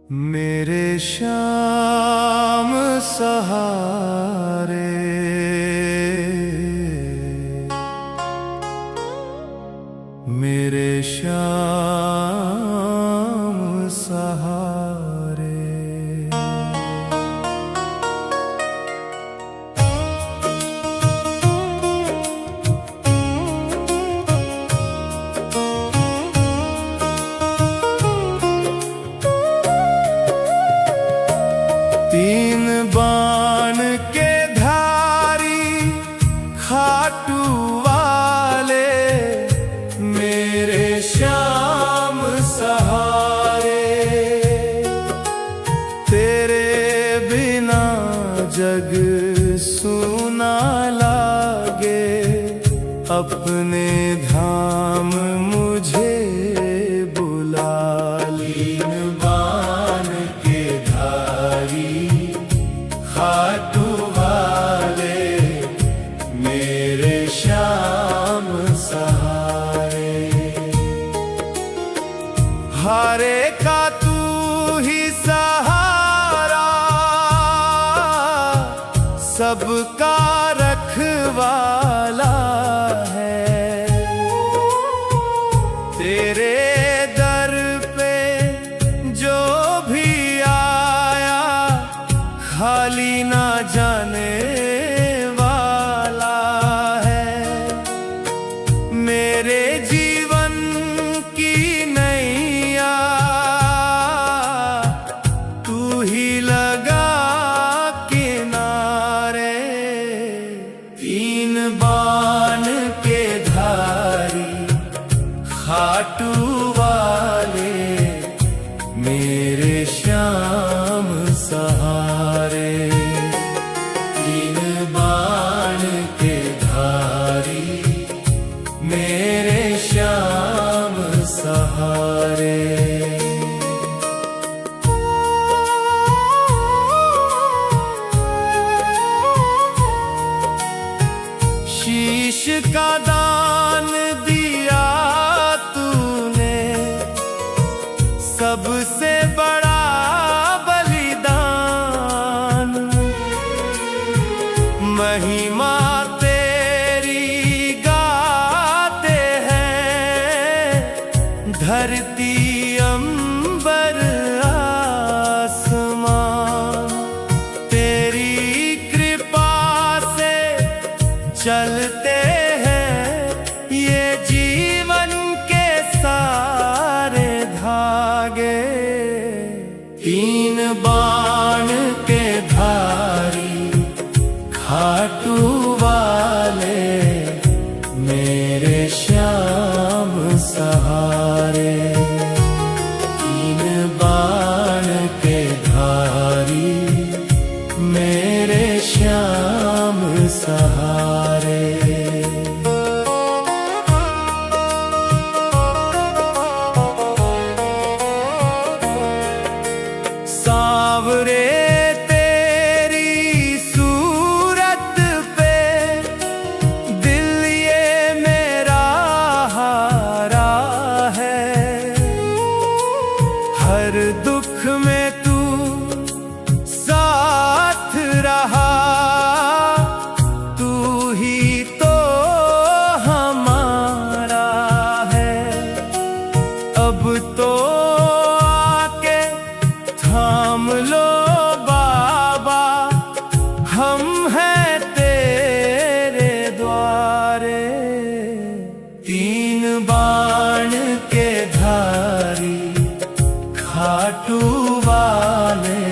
मेरे श्याम सहारे, मेरे श्याम सहारे। तीन बाण के धारी खाटू वाले, मेरे श्याम सहारे। तेरे बिना जग सूना लागे, अपने धाम मुझे बुला। तीन बाण के धारी खाटू वाले, मेरे श्याम सहारे। हारे का तू ही सहारा, सबका रखवाला है। तेरे दर पे जो भी आया, खाली ना जाने वाला है। मेरे जीवन की नैया तू ही लगा किनारे। तीन बाण के धारी खाटू वाले, मेरे श्याम सहारे। तीन बाण के धारी, मेरे श्याम सहारे। शीश का दान दिया तूने, सबसे बड़ा बलिदान। महिमा तेरी गाते हैं, धरती अंबर आसमान। तेरी कृपा से चलते हैं ये जीवन के सारे धागे। तीन बाण के धारी खाटू वाले, मेरे श्याम सहारे। तीन बाण के धारी, मेरे श्याम सहारे। सांवरे तेरी सूरत पे, दिल ये मेरा हारा है। हर दुख में तू साथ रहा, तू ही तो हमारा है। अब तो आके थाम लो बाबा, हम हैं तेरे द्वारे। तीन बाण के धारी खाटू वाले,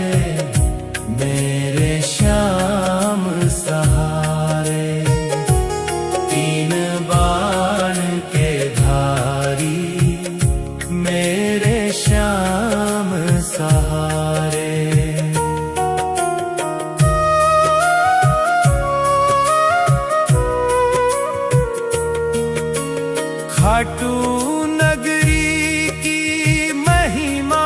मेरे श्याम सहारे। तीन बाण के धारी, मेरे श्याम सहारे। खाटू नगरी की महिमा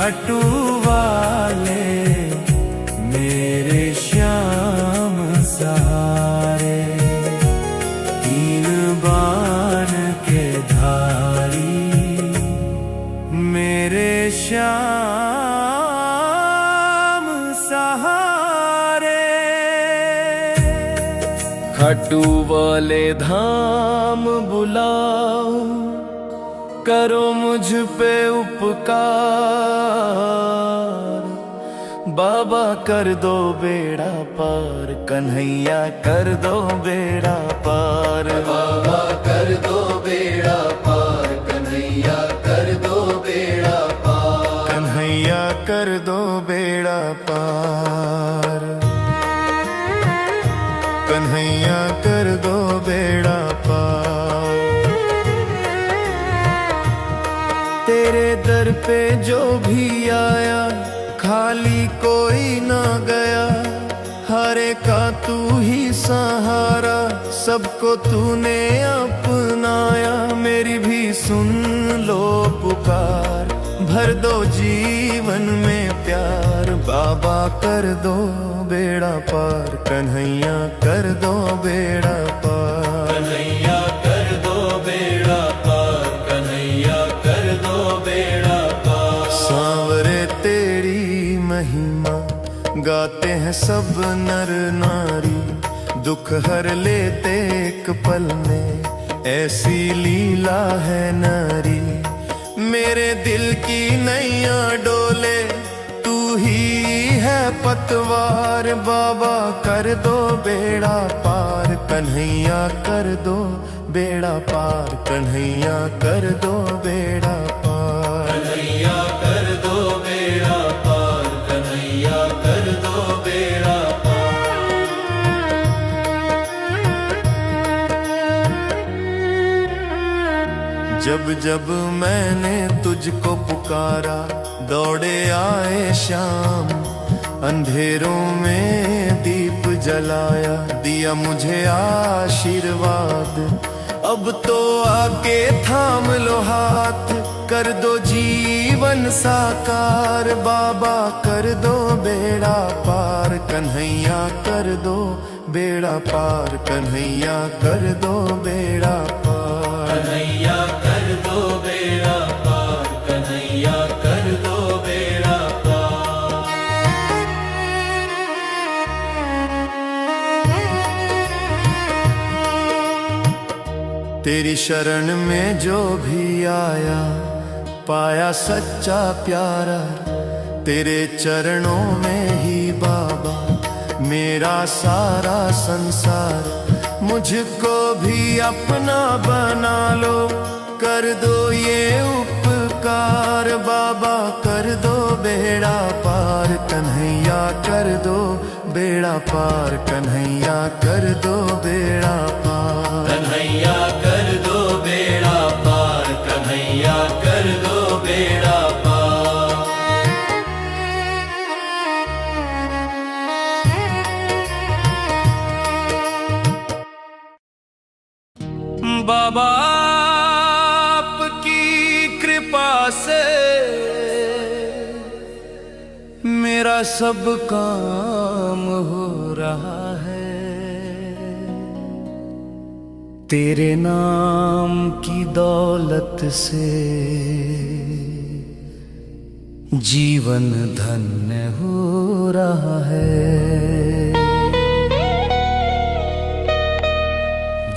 खाटू वाले मेरे श्याम सहारे, तीन बाण के धारी मेरे श्याम सहारे। खाटू वाले धाम बुलाओ, करो मुझ पे उपकार, बाबा कर दो बेड़ा पार, कन्हैया कर दो बेड़ा पार, बाबा कर दो बेड़ा पार, कन्हैया कर दो बेड़ा पार, कन्हैया कर दो बेड़ा पार, कन्हैया कर दो बेड़ा पार। तेरे दर पे जो भी आया खाली कोई ना गया, हरे का तू ही सहारा, सबको तूने अपनाया। मेरी भी सुन लो पुकार, भर दो जीवन में प्यार, बाबा कर दो बेड़ा पार, कन्हैया कर दो बेड़ा पार, कन्हैया कर दो बेड़ा पार, कन्हैया कर दो बेड़ा पार। सांवरे तेरी महिमा गाते हैं सब नर नारी, दुख हर लेते एक पल में, ऐसी लीला है नारी। मेरे दिल की नैया डोले तू ही है पतवार, बाबा कर दो बेड़ा पार, कन्हैया कर दो बेड़ा पार, कन्हैया कर दो बेड़ा पार, कन्हैया कर दो बेड़ा पार, कन्हैया कर दो बेड़ा पार। जब जब मैंने तुझको पुकारा, दौड़े आए श्याम, अंधेरों में दीप जलाया, दिया मुझे आशीर्वाद। अब तो आके थाम लो हाथ, कर दो जीवन साकार, बाबा कर दो बेड़ा पार, कन्हैया कर दो बेड़ा पार, कन्हैया कर दो बेड़ा पार, कन्हैया कर दो बेड़ा पार, कन्हैया कर दो बेड़ा पार। तेरी शरण में जो भी आया, पाया सच्चा प्यारा, तेरे चरणों में ही बाबा मेरा सारा संसार। मुझको भी अपना बना लो, कर दो ये उपकार, बाबा कर दो बेड़ा पार, कन्हैया कर दो बेड़ा पार, कन्हैया कर दो बेड़ा पार, कन्हैया कर दो बेड़ा पार, कन्हैया कर दो बेड़ा पार। बाबा आपकी कृपा से मेरा सब काम हो रहा है, तेरे नाम की दौलत से जीवन धन्य हो रहा है।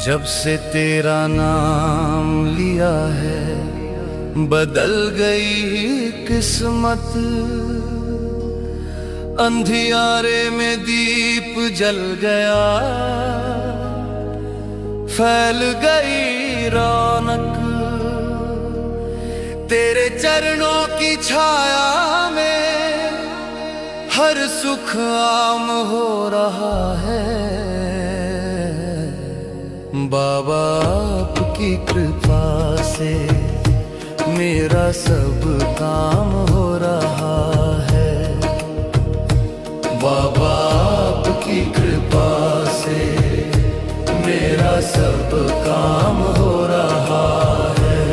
जब से तेरा नाम लिया है, बदल गई किस्मत, अंधियारे में दीप जल गया, फैल गई रौनक। तेरे चरणों की छाया में हर सुख आम हो रहा है, बाबा आपकी कृपा से मेरा सब काम हो रहा है, बाबा आपकी कृपा से मेरा सब काम हो रहा है।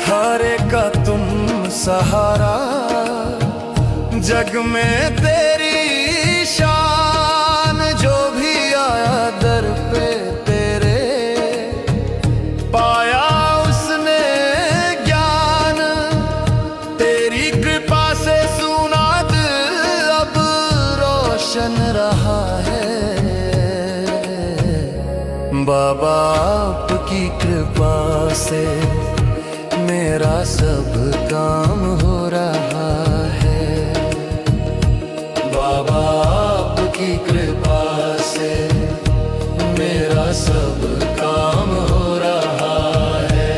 हरे का तुम सहारा, जग में तेरी शान। जो भी आया दर पे तेरे, पाया उसने ज्ञान। तेरी कृपा से सुना दिल अब रोशन रहा है। बाबा आपकी कृपा से मेरा सब काम हो रहा है। बाबा आपकी कृपा से मेरा सब काम हो रहा है।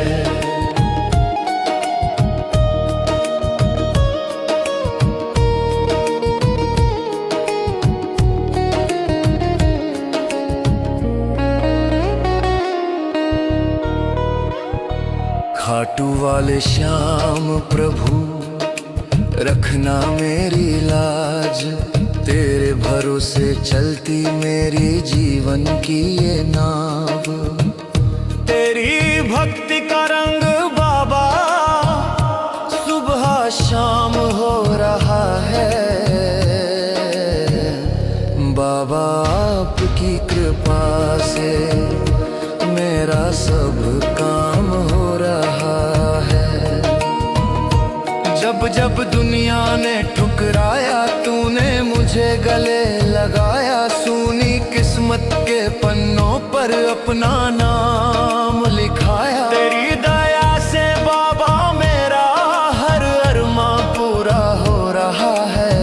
खाटू वाले श्याम प्रभु, रखना मेरी लाज। तेरे भरोसे चलती मेरी जीवन की ये नाव। तेरी भक्ति का रंग बाबा सुबह शाम हो रहा है। बाबा आपकी कृपा से मेरा सब काम हो रहा है। जब जब दुनिया ने ठुकराया, तूने मुझे गले लगाया। सूनी किस्मत के पन्नों पर अपना नाम लिखाया। तेरी दया से बाबा मेरा हर अरमां पूरा हो रहा है।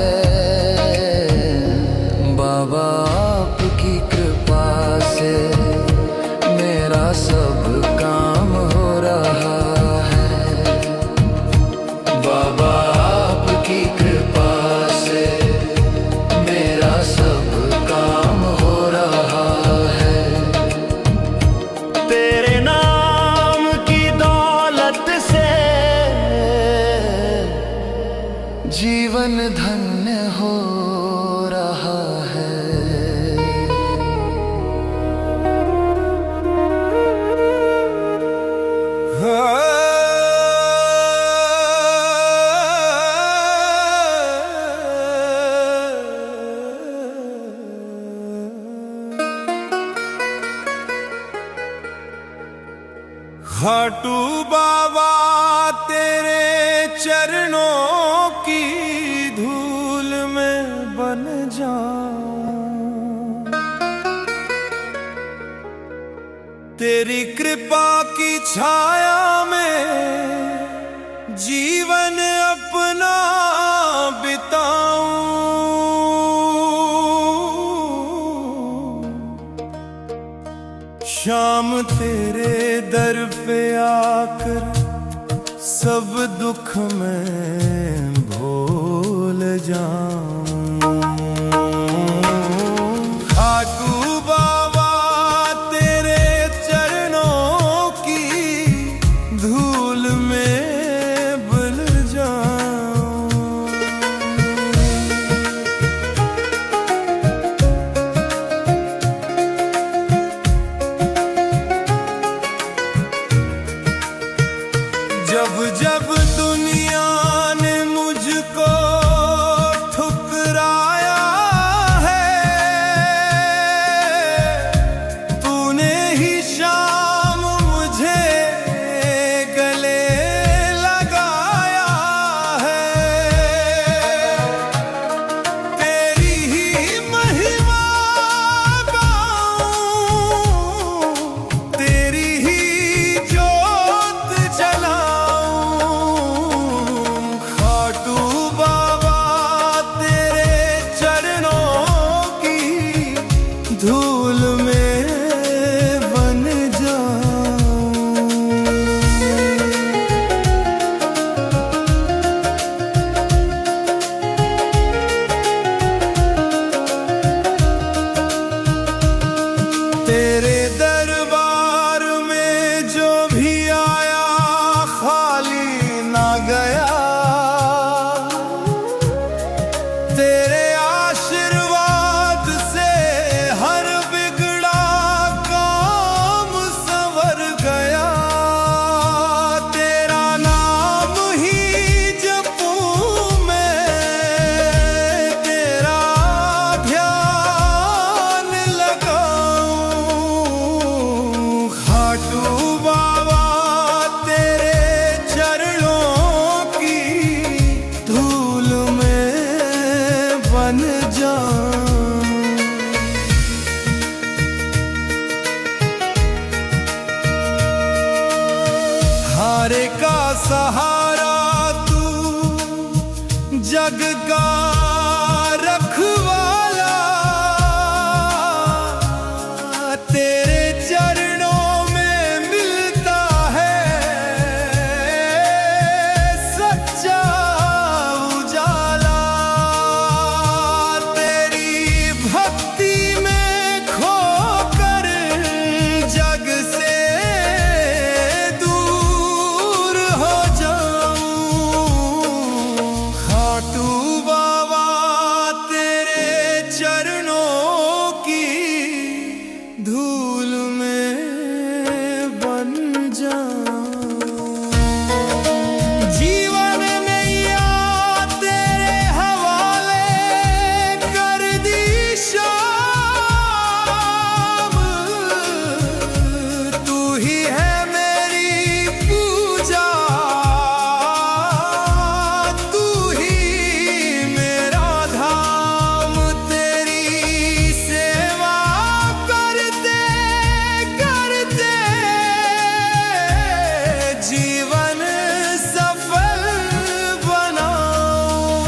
बाबा आपकी कृपा से मेरा सब काम हो रहा है। बाबा आपकी कृपा से मेरा सब काम हो रहा है। तेरे नाम की दौलत से जीवन धन्य हो रहा है। खाटू बाबा तेरे चरणों की धूल में बन जाऊं। तेरी कृपा की छाया में जीवन अपना बिताऊं। शाम तेरे दर पे आकर सब दुख में भूल जाऊं। खाटू बाबा तेरे चरणों की धूल में बुल जाऊं। जब जब दुनिया ने मुझको ठुकराया है, तूने ही शाम मुझे गले लगाया है। तेरी ही महिमा गाऊं, तेरी ही जोत जलाऊं। का सहारा तू, जग का रखवाला, तेरे चरणों में मिलता है सच्चा उजाला। तेरी भक्ति में खोकर जग से दूर हो जाऊं, खाटू बाबा तेरे चरणों की धूल में बन जाऊं। जीवन नैया तेरे हवाले कर दी शाम, तू ही है मेरी पूजा, तू ही मेरा धाम। तेरी सेवा करते करते जीवन सफल बनाऊं,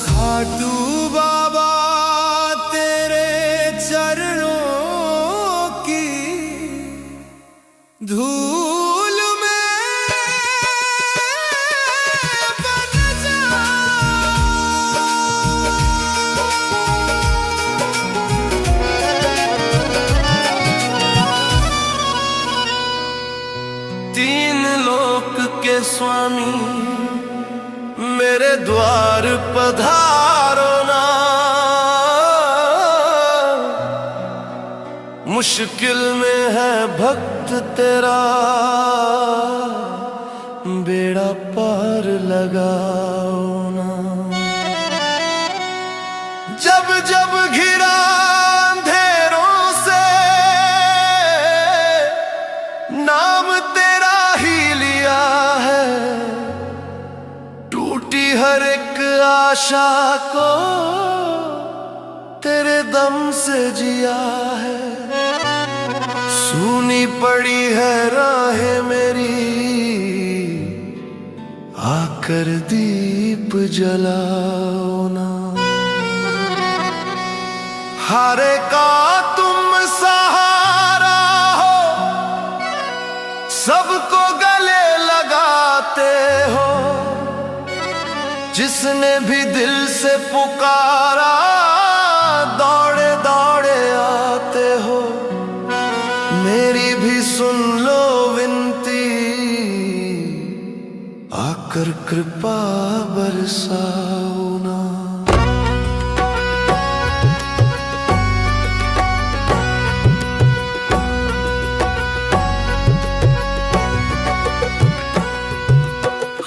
खाटू बाबा तेरे चरणों की धूल में बन तीन लोक के स्वामी मेरे द्वार पधारो ना, मुश्किल में है भक्त तेरा बेड़ा पार लगाओ ना। जब जब घिरा अंधेरों से नाम तेरा ही लिया है, टूटी हर एक आशा को तेरे दम से जिया है। सूनी पड़ी है राह मेरी, आकर दीप जलाओ ना। हारे का तुम सहारा हो, सबको गले लगाते हो, जिसने भी दिल से पुकारा दौड़े दौड़े आते हो। मेरी भी सुन लो विनती, आकर कृपा बरसाओ ना।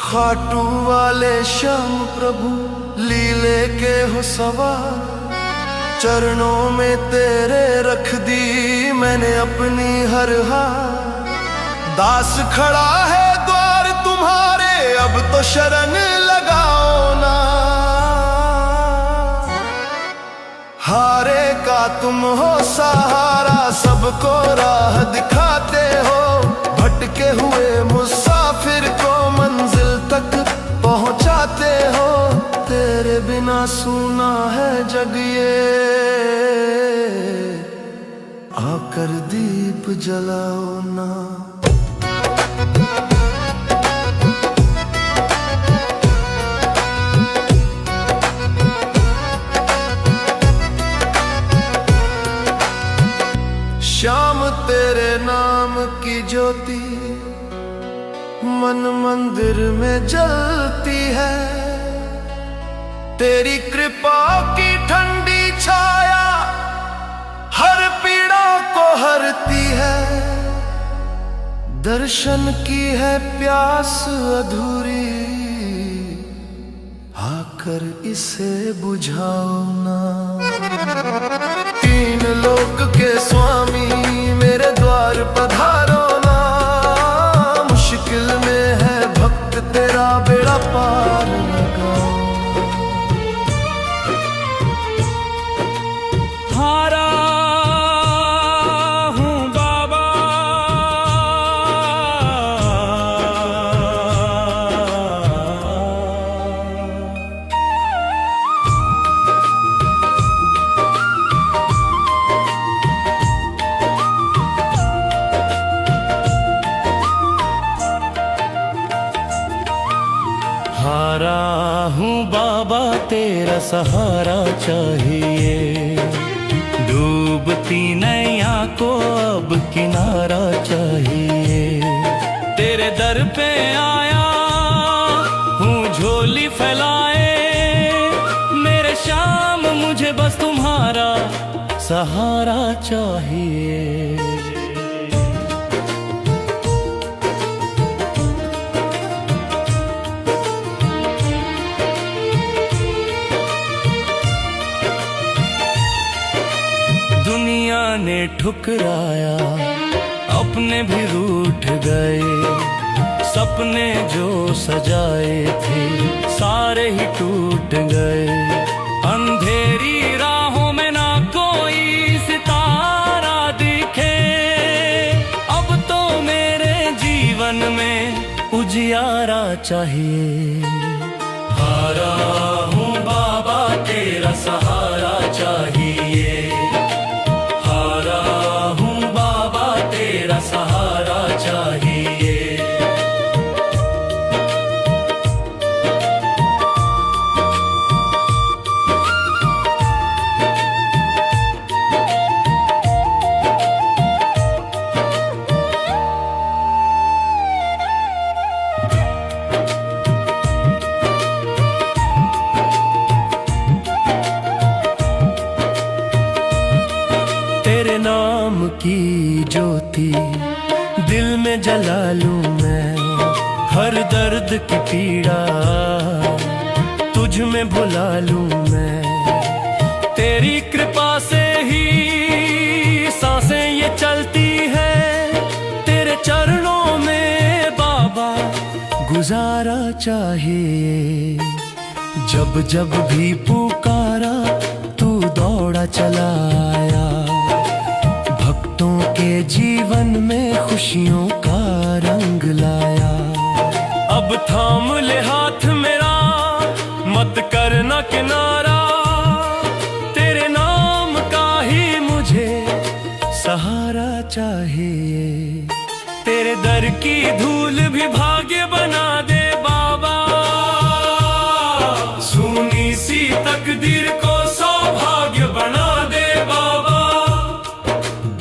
खाटू वाले श्याम प्रभु लीले के हो सवार, चरणों में तेरे रख दी मैंने अपनी हर हार। दास खड़ा है द्वार तुम्हारे, अब तो शरण लगाओ ना। हारे का तुम हो सहारा, सबको राह दिखाते हो, भटके हुए मुसाफिर को मंजिल तक पहुंचाते हो। तेरे बिना सूना है जग ये, आकर दीप जलाओ ना। श्याम तेरे नाम की ज्योति मन मंदिर में जलती है, तेरी कृपा की ठंडी छाया हर पीड़ा को हरती है। दर्शन की है प्यास अधूरी, आकर इसे बुझाओ ना। तीन लोक के स्वामी मेरे द्वार पधारो ना, मुश्किल में है भक्त तेरा बेड़ा पार लगाओ। हारा हूँ बाबा हारा हूँ बाबा तेरा सहारा चाहिए, डूबती नैया को अब किनारा चाहिए। तेरे दर पे आया हूँ झोली फैलाए, मेरे शाम मुझे बस तुम्हारा सहारा चाहिए। दुनिया ने ठुकराया, अपने भी रूठ गए, सपने जो सजाए थे सारे ही टूट गए। अंधेरी राहों में ना कोई सितारा दिखे, अब तो मेरे जीवन में उजियारा चाहिए। हारा हूँ बाबा तेरा सहारा चाहिए, सहारा चाहिए। तेरे नाम की ज्योति दिल में जला लूं मैं, हर दर्द की पीड़ा तुझ में भुला लूं मैं। तेरी कृपा से ही सांसें ये चलती है, तेरे चरणों में बाबा गुजारा चाहिए। जब जब भी पुकारा तू दौड़ा चला आया, भक्तों के जीवन में खुशियों का रंग लाया। अब थाम ले हाथ मेरा, मत करना किनारा, तेरे नाम का ही मुझे सहारा चाहिए। तेरे दर की धूल भी भाग्य बना दे बाबा, सुनी सी तकदीर को सौभाग्य बना दे बाबा।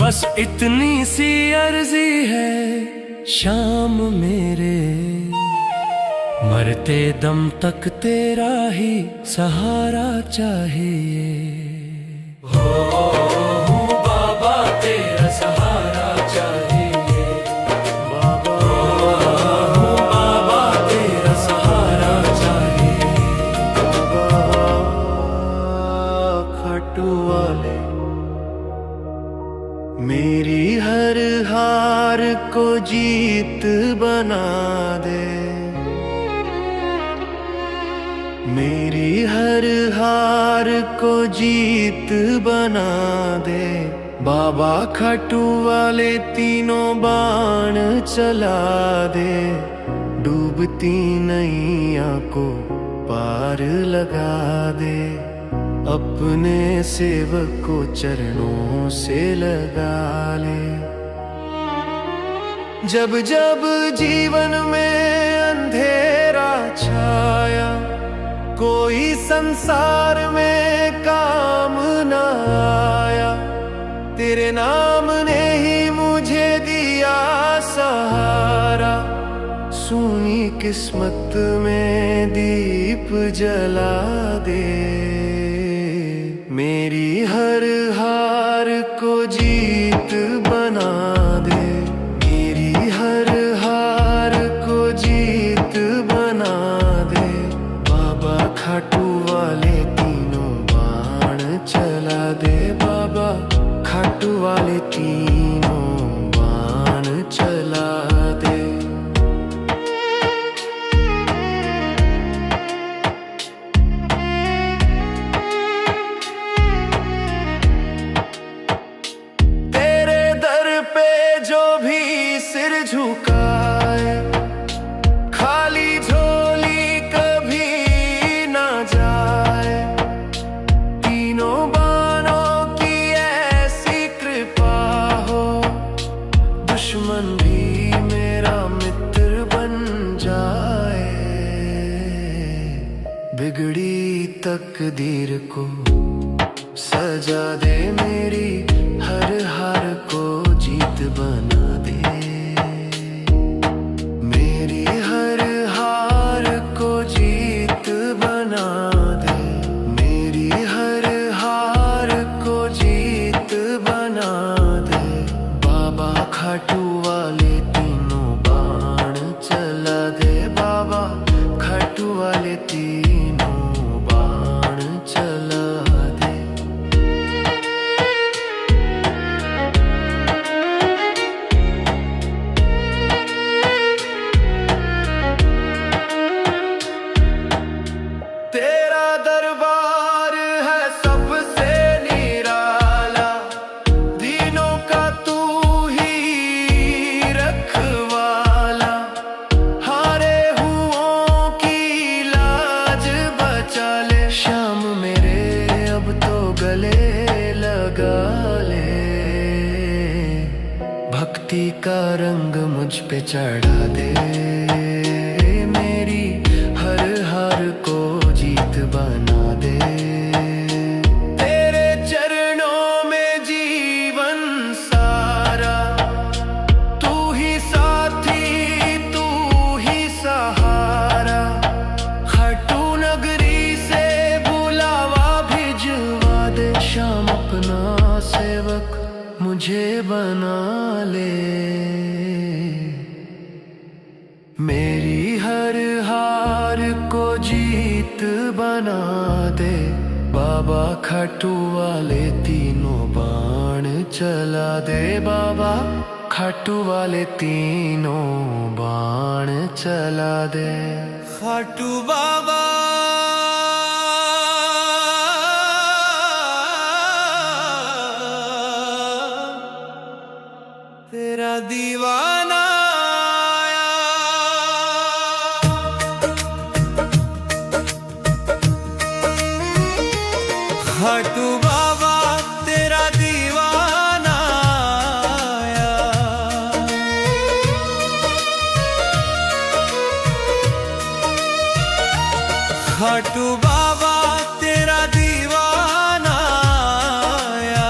बस इतनी सी अर्जी है शाम मेरे, मरते दम तक तेरा ही सहारा चाहिए। हो बाबा तेरा सहारा चाहिए, बाबा हो बाबा तेरा सहारा चाहिए। बाबा खाटू वाले मेरी हर हार को जीत बना दे, मेरी हर हार को जीत बना दे। बाबा खाटू वाले तीनों बाण चला दे, डूबती नैया को पार लगा दे। अपने सेवक को चरणों से लगा ले। जब जब जीवन में अंधेरा छाया, कोई संसार में काम न आया, तेरे नाम ने ही मुझे दिया सहारा। सुनी किस्मत में दीप जला दे, मेरी हर हार को जीत बना दे, मेरी हर हार को जीत बना दे। बाबा खाटू वाले तीनों बाण चला दे, बाबा खाटू वाले तीनों बाण चला दे। को सजा दे, मेरी हर हार को जीत बना दे, मेरी हर हार को जीत बना दे, मेरी हर हार को जीत बना दे। बाबा खाटू वाले तीनों बाण चला दे, बाबा खाटू वाले तीनों बाण चला दे। तेरा दरबार है सबसे निराला, दीनों का तू ही रखवाला, हारे हुओं की लाज बचा ले। शाम मेरे अब तो गले लगा ले, भक्ति का रंग मुझ पे चढ़ा दे, मेरी हर हार को जीत बना दे। तेरे चरणों में जीवन सारा, तू ही साथी तू ही सहारा, खाटू नगरी से बुलावा भिजवा दे। शाम अपना सेवक मुझे बना ले, मेरी हर हार को जीत बना दे। बाबा खाटू वाले तीनों बाण चला दे, बाबा खाटू वाले तीनों बाण चला दे। खाटू बाबा तेरा दीवाना खाटू बाबा तेरा दीवाना आया, खाटू बाबा तेरा दीवाना आया,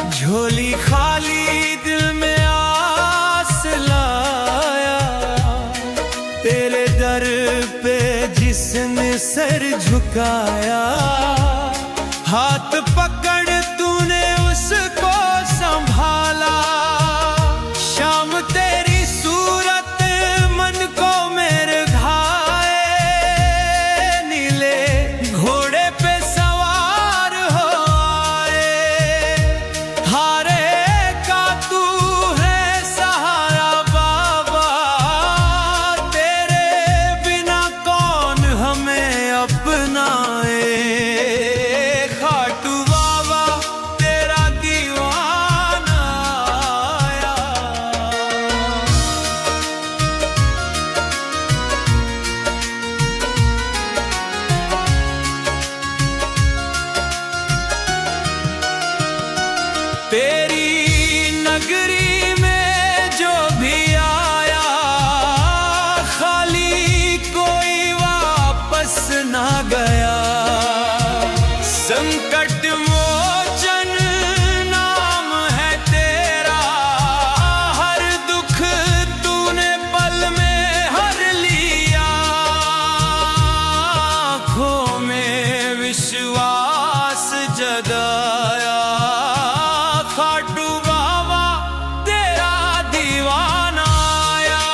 झोली खाली दिल में आस लाया, तेरे दर पे जिसने सर झुकाया, हाथ पकड़ तूने उसको संभाला। शाम तेरी सूरत मन को मेरे घाए, नीले घोड़े पे सवार हो आए, हारे का तू है सहारा बाबा, तेरे बिना कौन हमें अपनाए। तेरी नगरी में जो भी आया, खाली कोई वापस ना गया। संकट मोचन नाम है तेरा, हर दुख तूने पल में हर लिया। आँखों में विश्वास जगाया, खाटू बाबा तेरा दीवाना आया।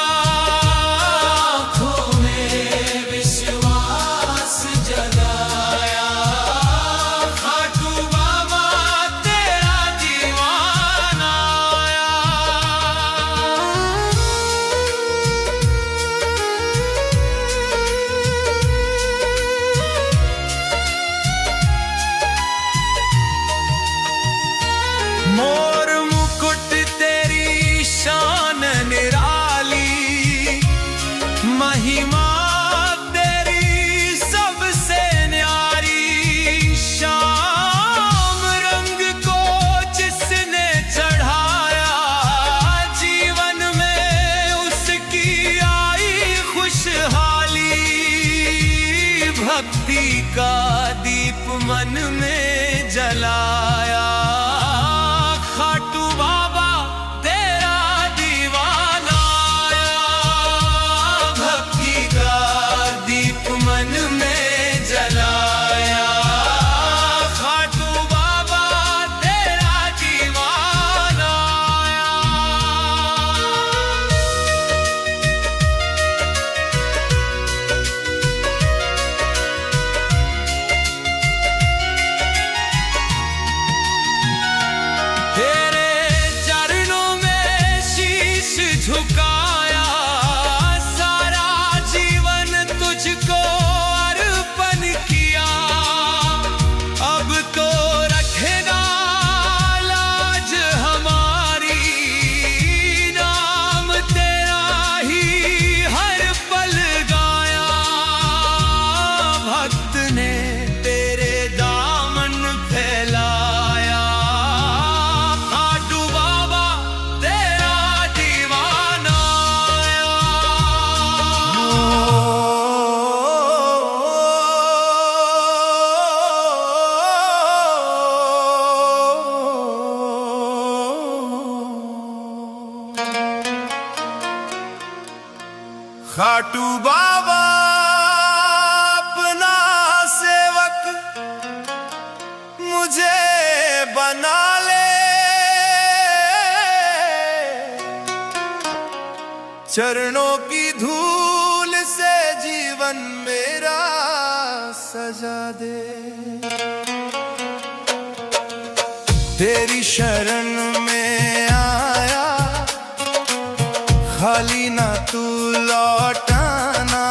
आँखों में विश्वास जगाया, खाटू बाबा तेरा दीवाना आया। मोर मुकुट तेरी शान निराली, महिमा तेरी सबसे न्यारी। शाम रंग को जिसने चढ़ाया, जीवन में उसकी आई खुशहाली। भक्ति का दीप मन में जलाया। खाटू बाबा तेरा दीवाना आया, भक्ति का दीप मन में जलाया। खाटू बाबा तेरा दीवाना आया। तेरे चरणों में शीश झुकाया, सारा जीवन तुझको अर्पण किया। अब तो रखेगा लाज हमारी, नाम तेरा ही हर पल गाया। भक्त ने तेरे दामन फैलाया, खाटू बाबा तेरा दीवाना आया। खाटू बाबा अपना सेवक मुझे बना ले, चरणों की धूल से जीवन मेरा सजा दे। तेरी शरण में आया, खाली ना तू लौटाना।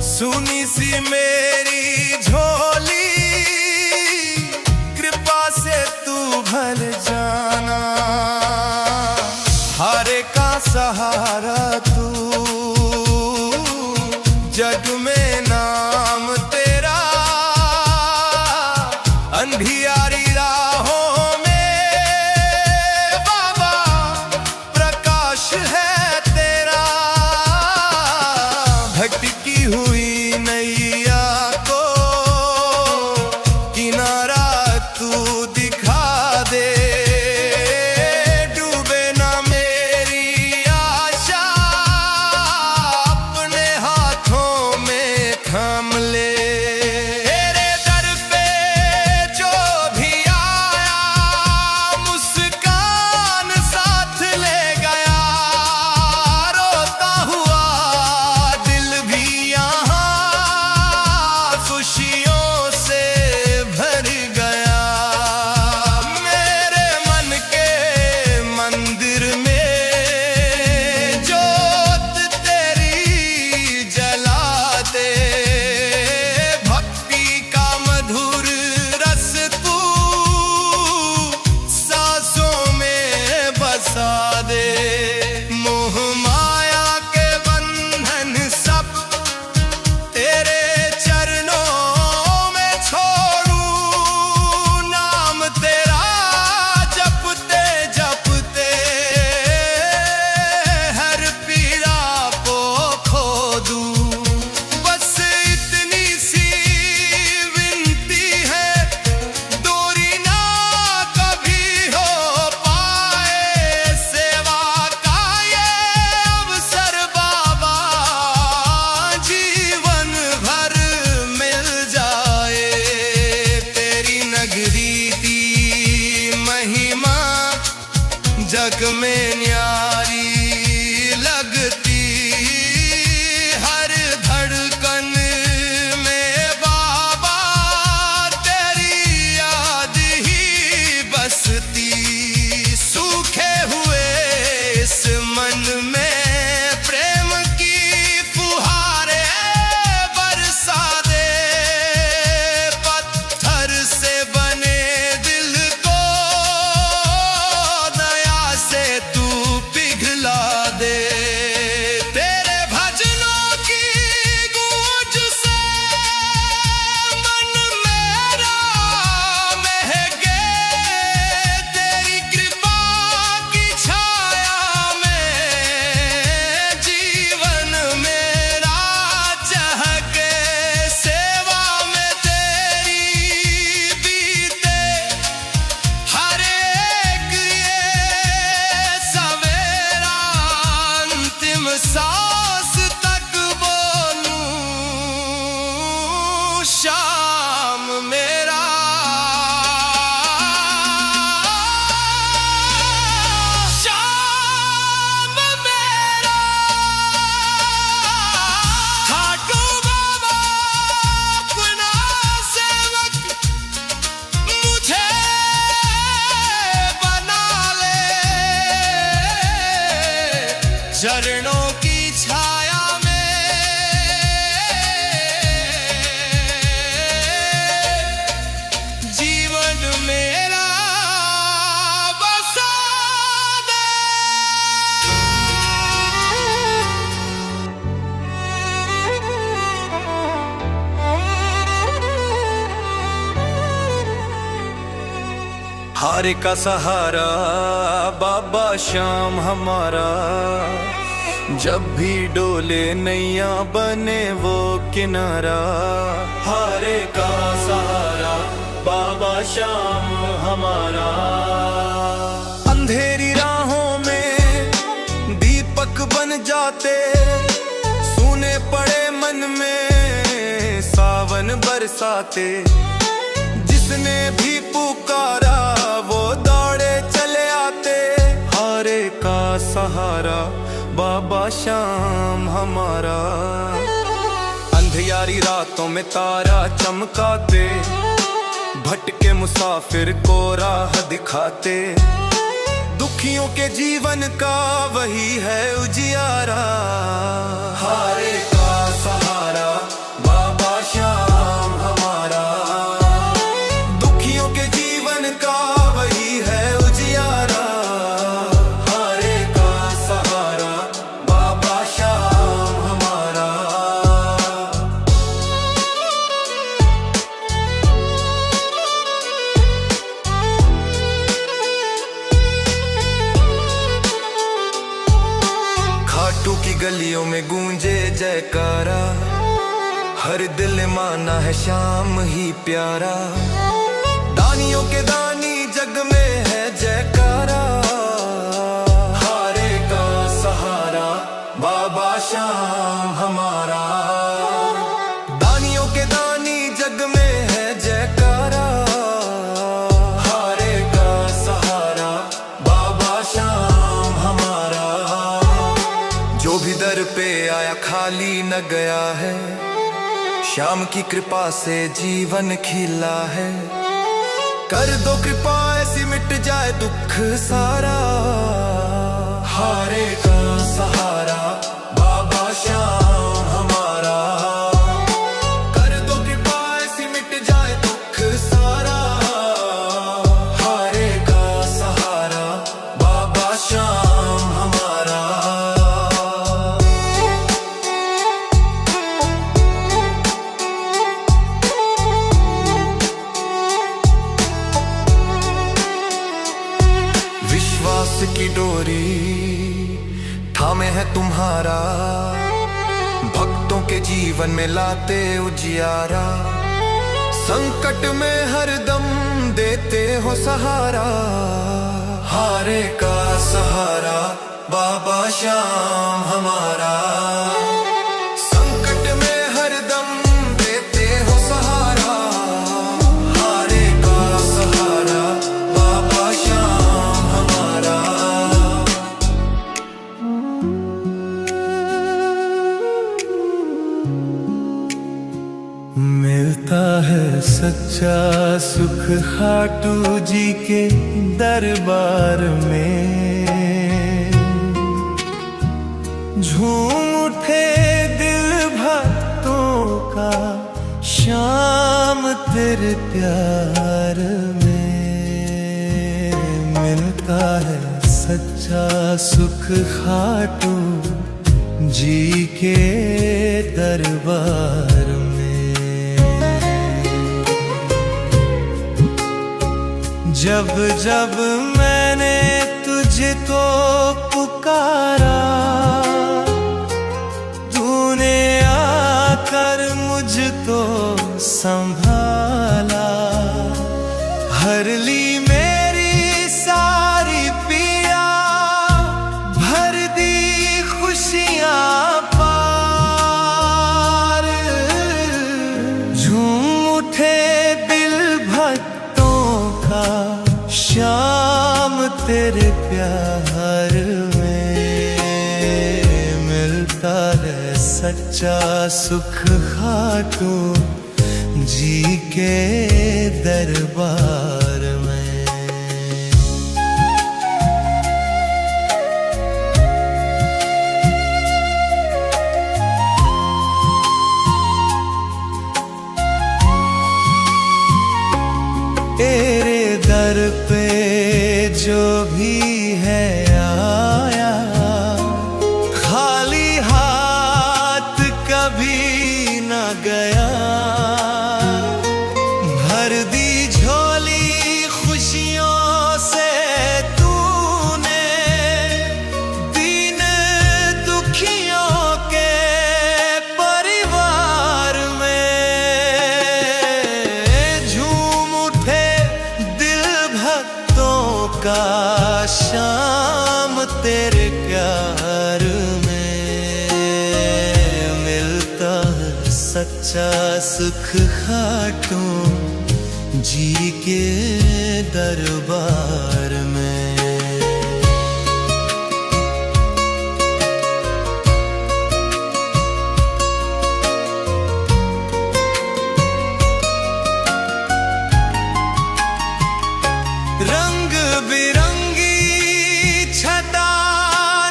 सुनी सी मेरी झोली, कृपा से तू भर जाना। हारे का सहारा तू, जग में नाम तेरा। अंधियारी राहों में बाबा प्रकाश है तेरा। सांस तक बोलूं शाम मेरा। शाम मेरा खाटू बाबा अपना सेवक मुझे बना ले, चरणों की छाया में जीवन मेरा बसा दे। हारे का सहारा बाबा श्याम हमारा, जब भी डोले नैया बने वो किनारा। हारे का सहारा बाबा श्याम हमारा। अंधेरी राहों में दीपक बन जाते, सूने पड़े मन में सावन बरसाते। जिसने भी पुकारा वो दौड़े चले आते। हारे का सहारा बाबा श्याम हमारा। अंधियारी रातों में तारा चमकाते, भटके मुसाफिर को राह दिखाते। दुखियों के जीवन का वही है उजियारा। हारे का सहारा बाबा श्याम हमारा। दुखियों के जीवन का वही है उजियारा। हारे का सहारा बाबा श्याम हमारा। खाटू की गलियों में गूंजे जयकारा, हर दिल माना है श्याम ही प्यारा। दानियों के दानी जग में है जयकारा। हारे का सहारा बाबा श्याम हमारा। दानियों के दानी जग में है जयकारा। हारे का सहारा बाबा श्याम हमारा। जो भी दर पे आया खाली न गया है, श्याम की कृपा से जीवन खिला है। कर दो कृपा ऐसी मिट जाए दुख सारा। हारे का सहारा बाबा श्याम हमारा। कर दो कृपा ऐसी मिट जाए दुख सारा। हारे का सहारा बाबा श्याम हमारा। विश्वास की डोरी थामे है तुम्हारा, भक्तों के जीवन में लाते उजियारा। संकट में हरदम देते हो सहारा। हारे का सहारा बाबा श्याम हमारा। संकट में हरदम देते हो सहारा। हारे का सहारा बाबा श्याम हमारा। मिलता है सच्चा सुख खाटू जी के दरबार में। झूम उठे दिल भक्तों का शाम तेरे प्यार में। मिलता है सच्चा सुख खाटू जी के दरबार में। जब जब मैंने तुझको पुकारा, तूने आकर मुझको संभाला। हर ली मेरी सारी पिया, भर दी खुशियाँ मिलता है सच्चा सुख खाटू जी के दरबार में। तेरे दर पे जो भी है आया, खाली हाथ कभी ना गया। भर दी झोली खुशियों से तूने, दीन दुखियों के परिवार में। झूम उठे दिल भक्तों का शाम तेरे प्यार में। मिलता है सच्चा सुख खाटू जी के दरबार में। रंग बिरंगी छटा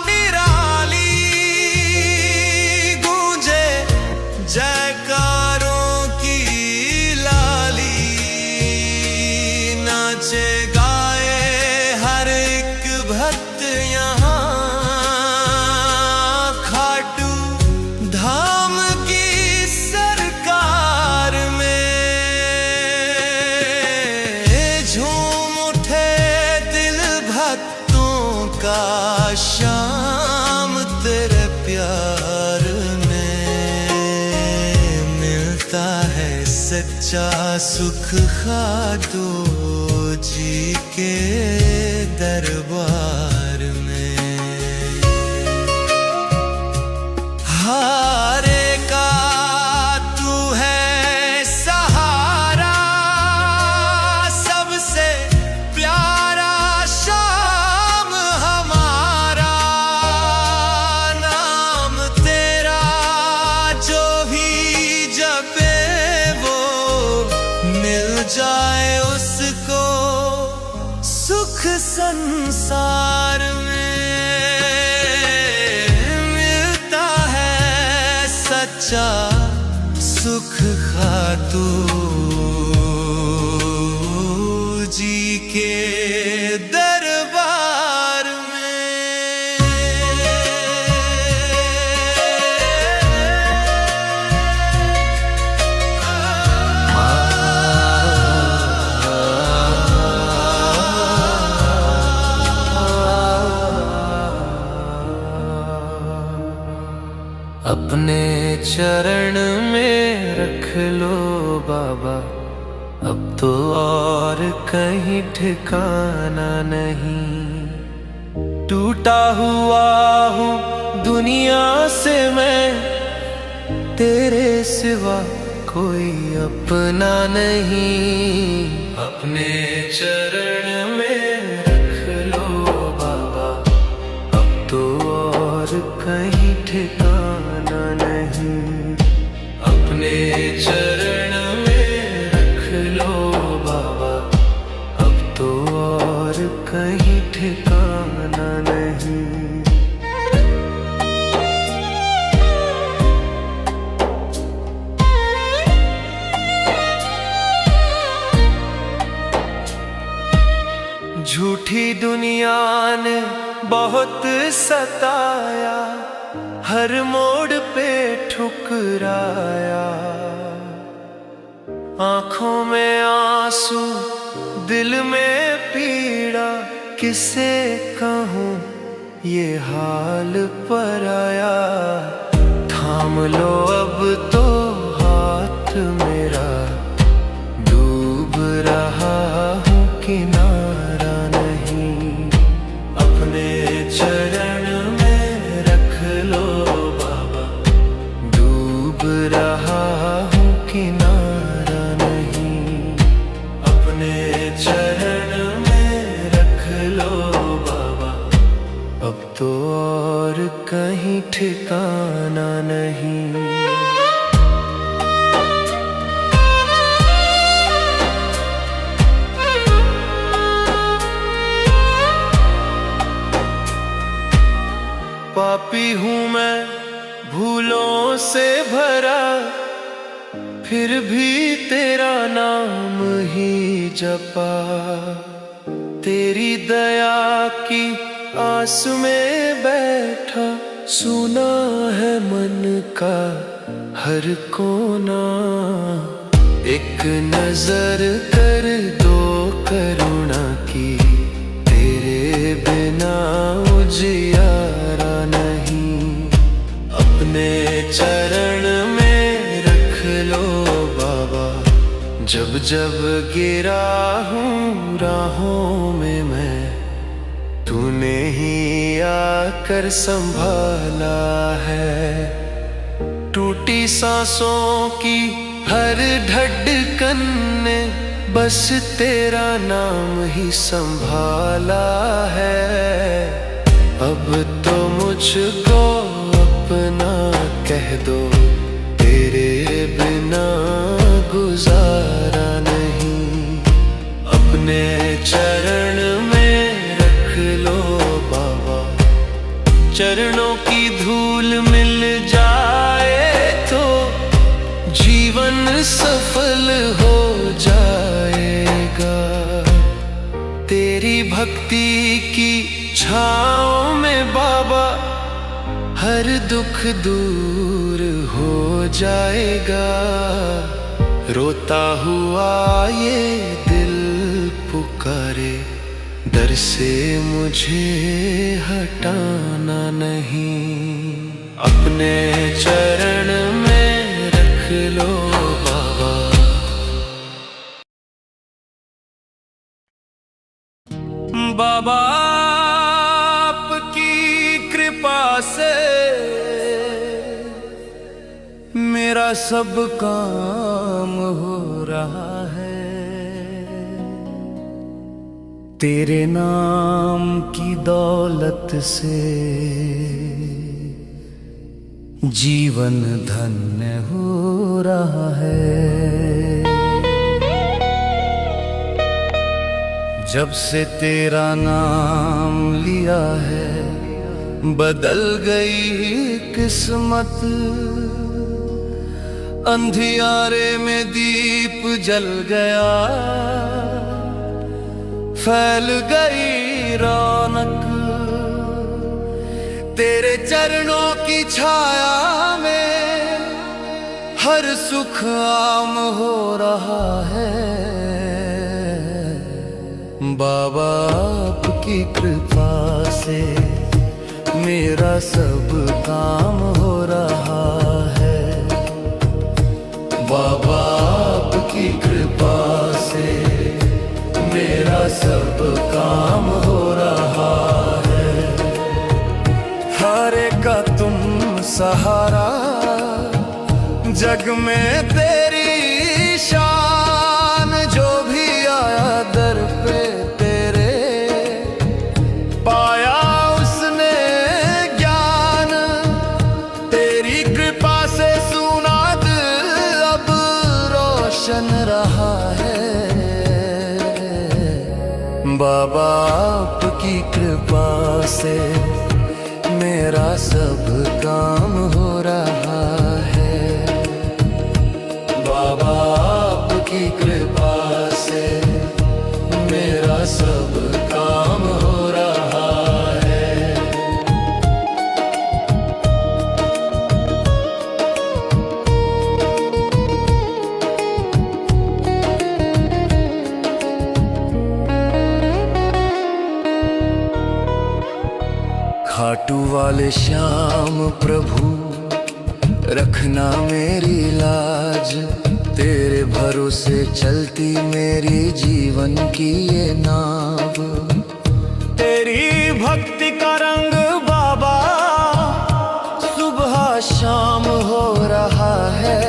निराली, गूंजे जयकारों की लाली। नाचे गाए हर एक भक्त यहाँ, खाटू धाम की सरकार में। झूम उठे दिल भक्तों का शाम तेरे प्यार में। मिलता है सच्चा सुख खाटू जी के दरबार में। हारे का तू है सहारा, सबसे प्यारा शाम हमारा। नाम तेरा जो भी जपे वो मिल जाए उसको सुख संसार में। मिलता है सच्चा सुख खाटू जी के दरबार में। अपने चरण में रख लो बाबा, अब तो और कहीं ठिकाना नहीं। टूटा हुआ हूँ दुनिया से मैं, तेरे सिवा कोई अपना नहीं। अपने चरण में रख लो बाबा, अब तो और कहीं ठिकाना नहीं। अपने चरण में रख लो बाबा, अब तो और कहीं ठिकाना नहीं। झूठी दुनिया ने बहुत सताया, हर मोड़ पे ठुकराया। आंखों में आंसू दिल में पीड़ा, किसे कहूँ ये हाल पराया। थाम लो अब तो हाथ मेरा, डूब रहा हूँ किनारा नहीं। अपने चरण में रख लो बाबा, डूब रहा हूँ किनारा नहीं। अपने चरण में रख लो बाबा, अब तो और कहीं ठिकाना ठिकाना नहीं। पापी हूँ मैं भूलों से भरा, फिर भी तेरा नाम ही जपा। तेरी दया की आस में बैठा, सुना है मन का हर कोना। एक नजर कर दो करुणा की, तेरे बिना उजियारा नहीं। अपने चरण में रख लो बाबा, जब जब गिरा हूँ राहों में मैं, तूने ही आकर संभाला है। टूटी सांसों की हर धड़कन ने बस तेरा नाम ही संभाला है। अब तो मुझको अपना कह दो, तेरे बिना गुजारा नहीं। अपने चरण में रख लो बाबा, चरणों की धूल मिल जाए तो जीवन सफल हो जाएगा। तेरी भक्ति की छाँव में बाबा, हर दुख दूर हो जाएगा। रोता हुआ ये दिल पुकारे, दर से मुझे हटाना नहीं। अपने चरण में रख लो बाबा। बाबा आपकी कृपा से मेरा सब काम हो रहा है। तेरे नाम की दौलत से जीवन धन्य हो रहा है। जब से तेरा नाम लिया है, बदल गई किस्मत। अंधियारे में दीप जल गया, फैल गई रौनक। तेरे चरणों की छाया में हर सुख आम हो रहा है। बाबा आपकी कृपा से मेरा सब काम हो रहा है। बाबा आपकी कृपा से मेरा सब काम हो रहा है। हारे का तुम सहारा, जग में तेरी शान। जो भी आया दर पे तेरे, पाया उसने ज्ञान। तेरी कृपा से सुना दिल अब रोशन रहा है। बाबा आपकी कृपा से मेरा सब काम हो रहा है। बाबा आपकी कृपा से मेरा सब काम हो रहा है। खाटू वाले श्याम प्रभु, रखना मेरी लाज। तेरे भरोसे चलती मेरी जीवन की ये नाव। तेरी भक्ति का रंग बाबा सुबह शाम हो रहा है।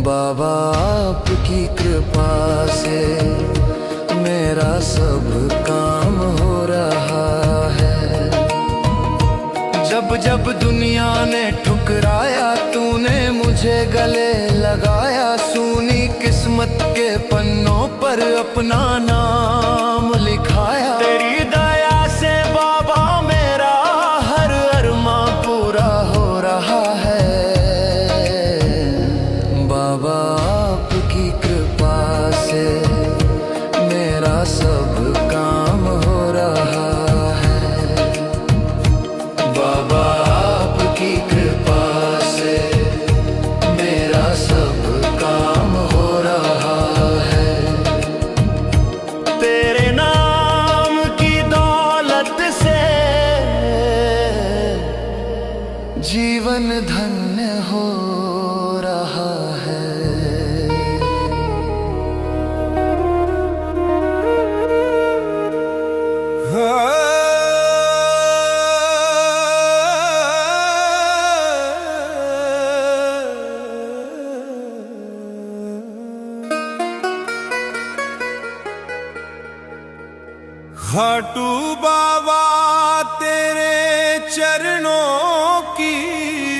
बाबा आपकी कृपा से मेरा सब काम हो रहा है। जब जब दुनिया ने ठुकराया तूने मुझे गले लगाया, सूनी किस्मत के पन्नों पर अपना नाम लिखाया। तेरी दया से बाबा मेरा हर अरमां पूरा हो रहा है। बाबा आपकी कृपा से मेरा सब काम हो रहा है। बाबा आपकी कृपा से मेरा सब काम हो रहा है। तेरे नाम की दौलत से जीवन धन्य हो रहा है। खाटू बाबा तेरे चरणों की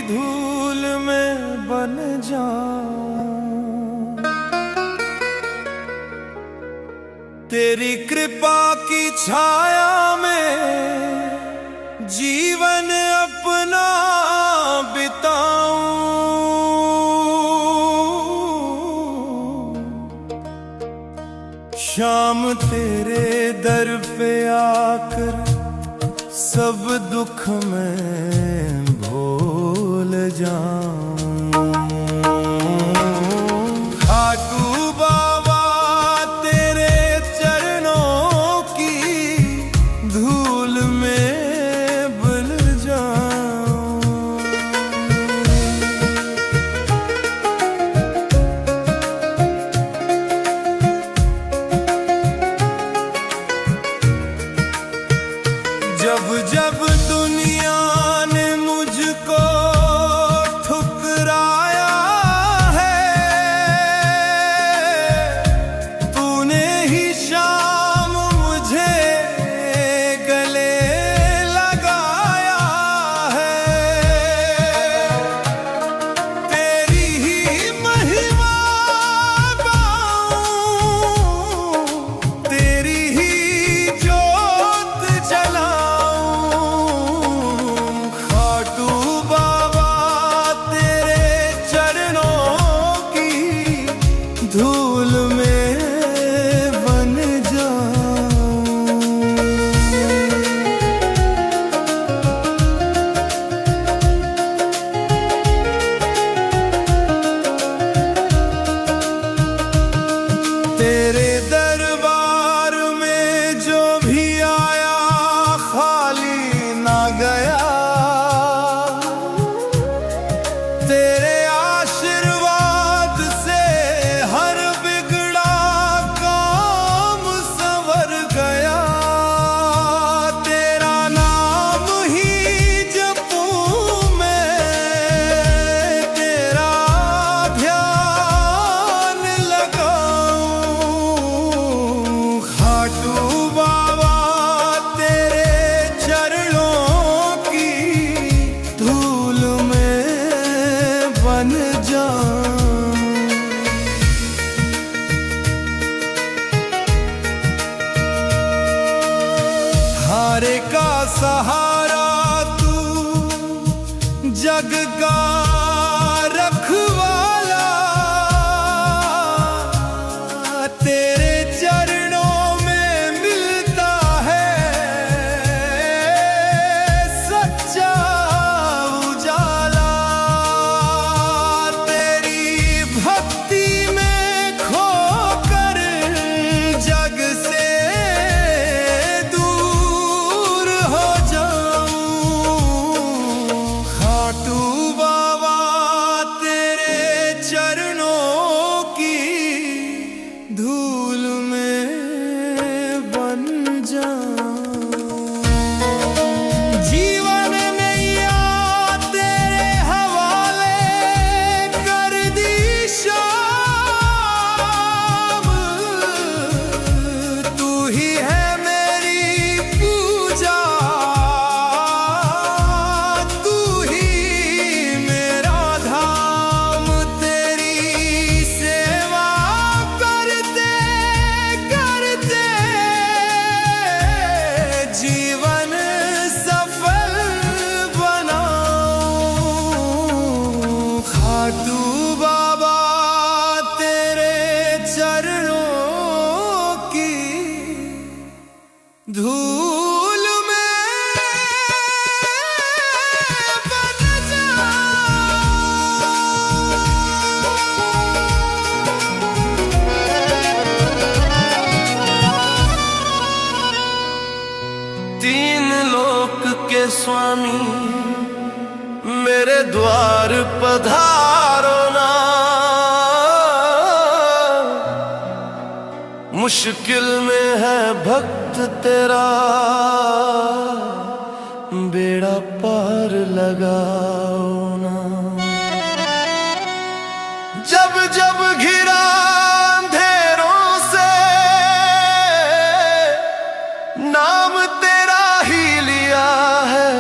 धूल में बन जाऊं, तेरी कृपा की छाया में जीवन अपना बिताऊं। शाम तेरे दर पे आकर सब दुख में भूल जाऊं। खाटू बाबा तेरे चरणों की धूल में बल जाऊं। जब जब दुनिया ने मुझको ठुकराया है, तूने ही शाम मुझे गले लगाया है। तेरी ही महिमा गाऊं, तेरी ही जोत जलाऊं। खाटू बाबा तेरे चरणों की धूल में बन जाऊं। तेरे दरबार में जो भी आया खाली ना गया, तेरे आशीर्वाद से हर बिगड़ा काम संवर गया। तेरा नाम ही जपूं मैं, तेरा ध्यान लगाऊं। खाटू बाबा तेरे चरणों की धूल में बन जाऊं। हारे का सहारा तू, जग का रखवाला, तेरे चरणों में मिलता है सच्चा उजाला। तेरी भक्ति में खोकर जग से दूर हो जाऊं। खाटू बाबा स्वामी मेरे द्वार पधारो ना। मुश्किल में है भक्त तेरा बेड़ा पार लगाओ ना। जब जब घिरा अंधेरों से नाम तेरा ही लिया है।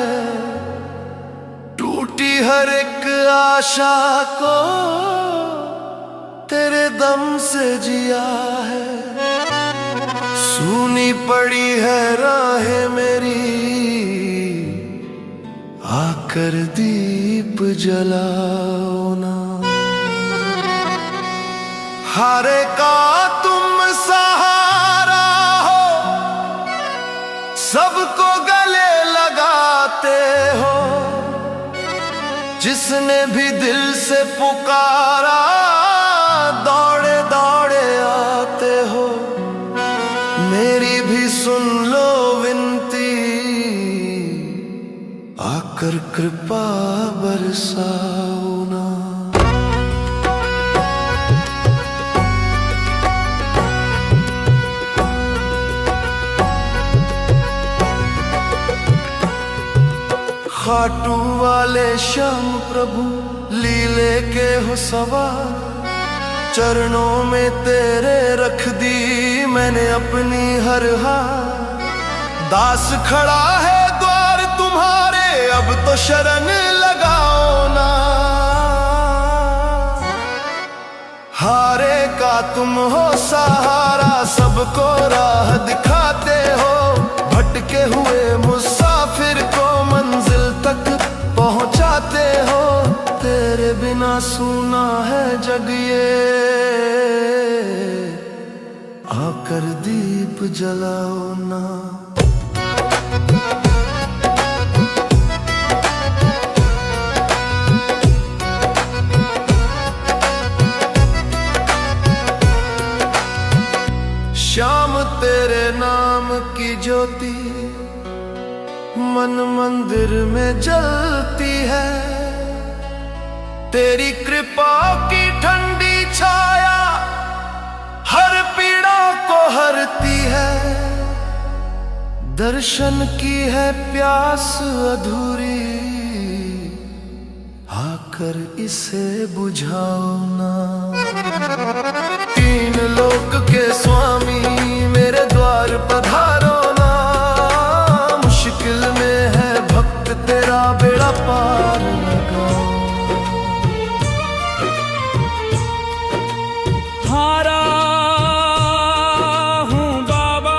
टूटी हर एक आशा को तेरे दम से जिया है। सूनी पड़ी है राह मेरी आकर दीप जलाओ ना। हारे का तुम सहारा हो, सबको गले लगाते हो। जिसने भी दिल से पुकारा दौड़े दौड़े आते हो। मेरी भी सुन लो विनती आकर कृपा बरसाओ ना। खाटू वाले श्याम प्रभु लीले के हो सवार। चरणों में तेरे रख दी मैंने अपनी हर हार। दास खड़ा है द्वार तुम्हारे अब तो शरण लगाओ ना। हारे का तुम हो सहारा, सबको राह दिखाते हो। भटके हुए मुसाफिर को मंजिल तक पहुंचाते हो। तेरे बिना सूना है जग ये आकर दीप जलाओ ना। श्याम तेरे नाम की ज्योति मन मंदिर में जलती है। तेरी कृपा की ठंडी छाया हर पीड़ा को हरती है। दर्शन की है प्यास अधूरी आकर इसे बुझाओ ना। तीन लोक के स्वामी मेरे द्वार पधारो ना। मुश्किल में है भक्त तेरा बेड़ा पार लगाओ। हारा हूँ बाबा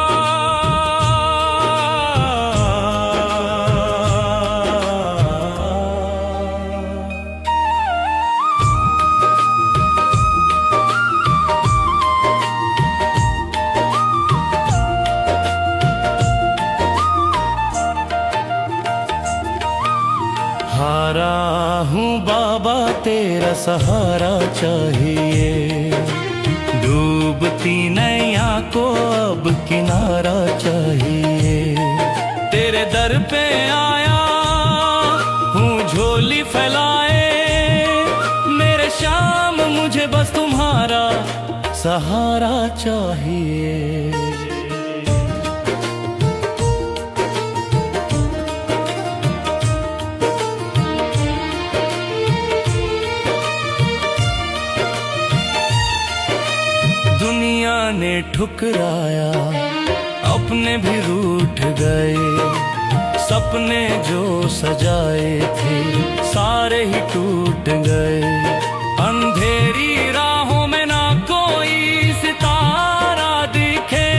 हारा हूँ बाबा तेरा सहारा चाहिए। डूबती नैया को अब किनारा चाहिए। तेरे दर पे आया हूँ झोली फैलाए। मेरे श्याम मुझे बस तुम्हारा सहारा चाहिए। दुनिया ने ठुकराया अपने भी रूठ गए। सपने जो सजाए थे सारे ही टूट गए। अंधेरी राहों में ना कोई सितारा दिखे।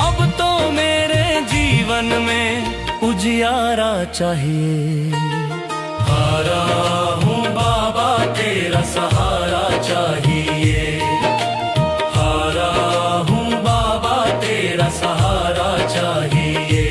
अब तो मेरे जीवन में उजियारा चाहिए। हारा हूँ बाबा तेरा सहारा चाहिए। सहारा चाहिए।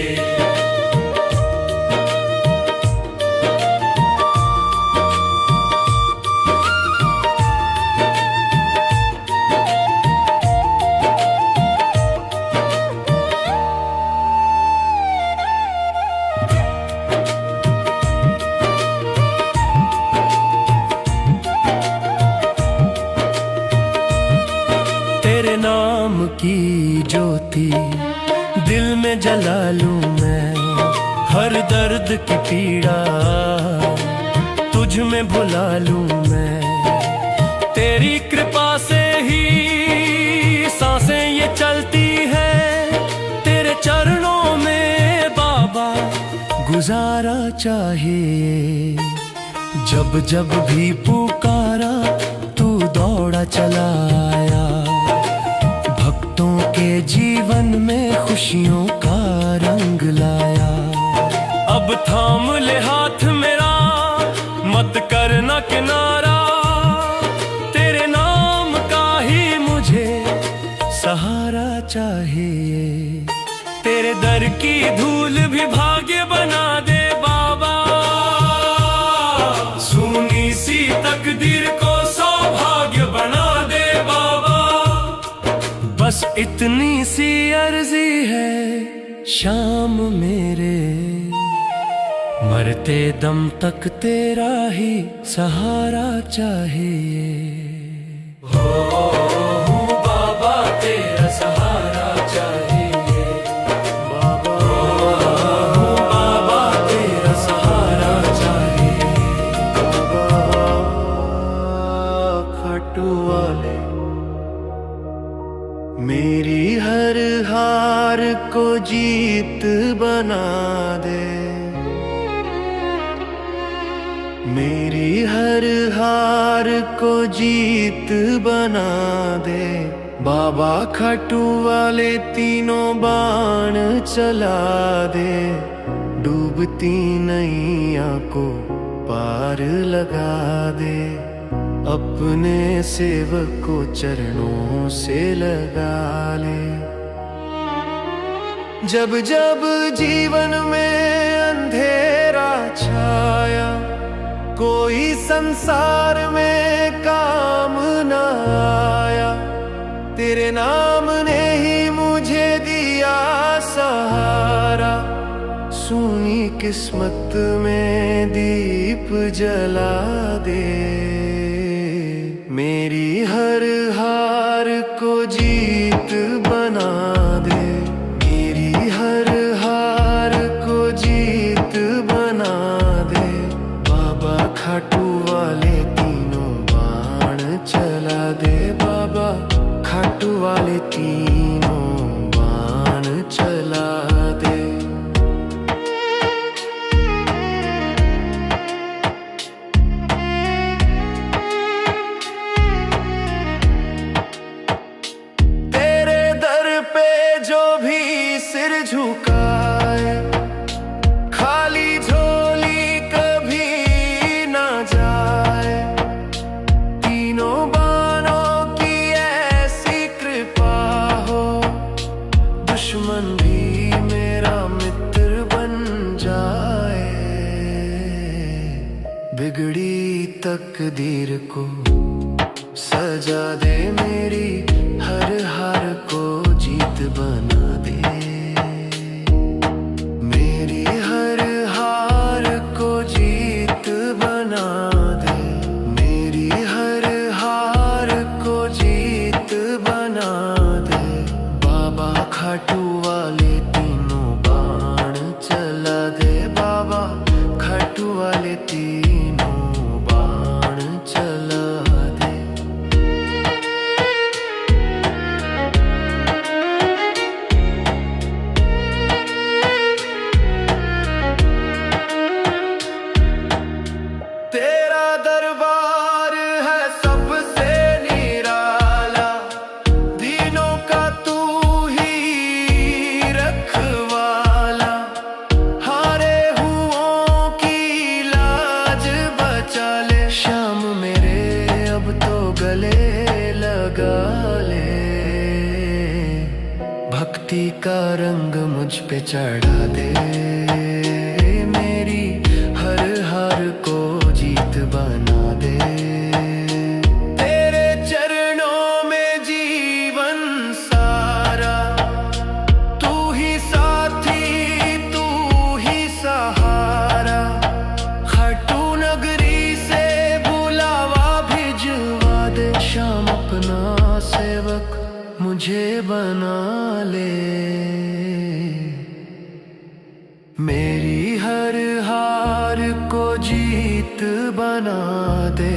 में जला लूं मैं हर दर्द की पीड़ा, तुझ में भुला लूं मैं। तेरी कृपा से ही सांसें ये चलती है, तेरे चरणों में बाबा गुजारा चाहिए। जब जब भी पुकारा तू दौड़ा चला आया, भक्तों के जीवन में खुशियों का रंग लाया। अब थाम ले हाथ मेरा, मत करना किनारा, तेरे नाम का ही मुझे सहारा चाहिए। तेरे दर की धूल भी भाग्य बना दे बाबा, सुनी सी तकदीर को सौभाग्य बना दे बाबा। बस इतनी सी अर्जी है शाम मेरे, मरते दम तक तेरा ही सहारा चाहिए। हो बाबा तेरा सहारा चाहिए, बाबा हो बाबा तेरा सहारा चाहिए। खाटू वाले मेरी हर हार को जीत बना दे, मेरी हर हार को जीत बना दे बाबा। खाटू वाले तीनों बाण चला दे, डूबती नैया को पार लगा दे, अपने सेवक को चरणों से लगा ले। जब जब जीवन में अंधेरा छाया, कोई संसार में काम न आया, तेरे नाम ने ही मुझे दिया सहारा। सुनी किस्मत में दीप जला दे, मेरी हर हार को जीत बना दे, मेरी हर हार को जीत बना दे बाबा। खाटू वाले तीनों बाण चला दे बाबा, खाटू वाले तीनों बाण चला दे। तेरे दर पे जो भी सिर झुकाए, खाली झोली कभी ना जाए। तीनों बाणों की ऐसी कृपा हो, दुश्मन भी मेरा मित्र बन जाए। बिगड़ी तकदीर को सजा दे, मेरी हर हार को जीत बना दे, मेरी हर हार को जीत बना दे, मेरी हर हार को जीत बना दे बाबा। खाटू वाले तीनों बाण चला दे बाबा, खाटू वाले तीनों बाण चला दे। तेरा दरबार है सबसे निराला, दीनों का तू ही रखवाला। हारे हुओं की लाज बचा ले, शाम मेरे अब तो गले लगा ले। भक्ति का रंग मुझ पे चढ़ा दे, मेरी हर हार को जीत बना दे। तेरे चरणों में जीवन सारा, तू ही साथी तू ही सहारा। खाटू नगरी से बुलावा भिजवा दे, शाम अपना सेवक मुझे बना ले। मेरी हर हार को जीत बना दे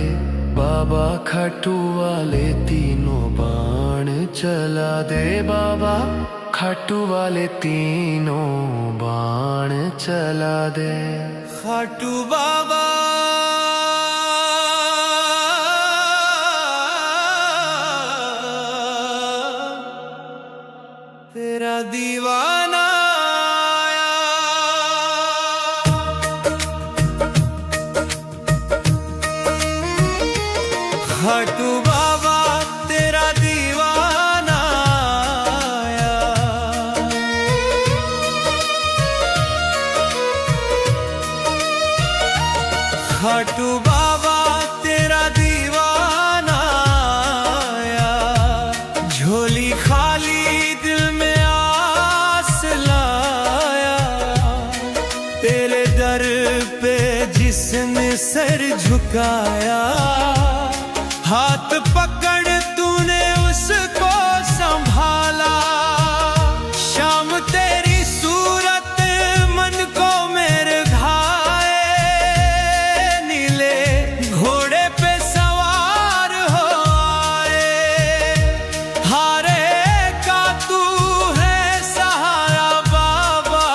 बाबा, खाटू वाले तीनों बाण चला दे बाबा, खाटू वाले तीनों बाण चला दे। खाटू बाबा तेरा दीवाना आया, खाटू बाबा तेरा दीवाना आया, खाटू बाबा तेरा दीवाना आया, झोली खाली दिल में आस लाया, तेरे दर पे जिसने सर झुकाया, हाथ पकड़ तूने उसको संभाला, शाम तेरी सूरत मन को मेरे भाए, नीले घोड़े पे सवार हो आए, हारे का तू है सहारा बाबा,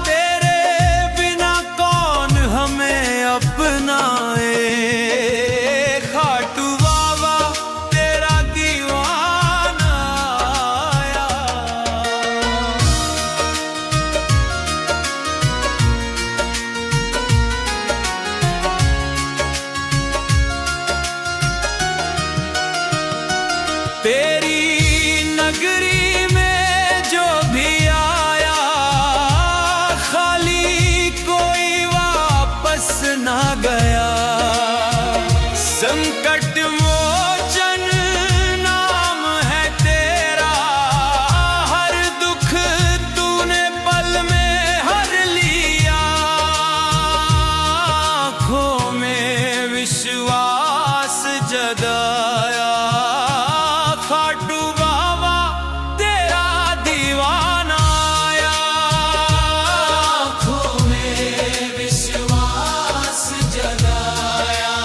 तेरे बिना कौन हमें अपनाए, खाटू बाबा तेरा दीवाना आया। तेरी नगरी में जो भी आया, खाली कोई वापस ना गया, संकट मोचन नाम है तेरा, हर दुख तूने पल में हर लिया, आँखों में विश्वास जगाया, खाटू बाबा तेरा दीवाना आया, आँखों में विश्वास जगाया,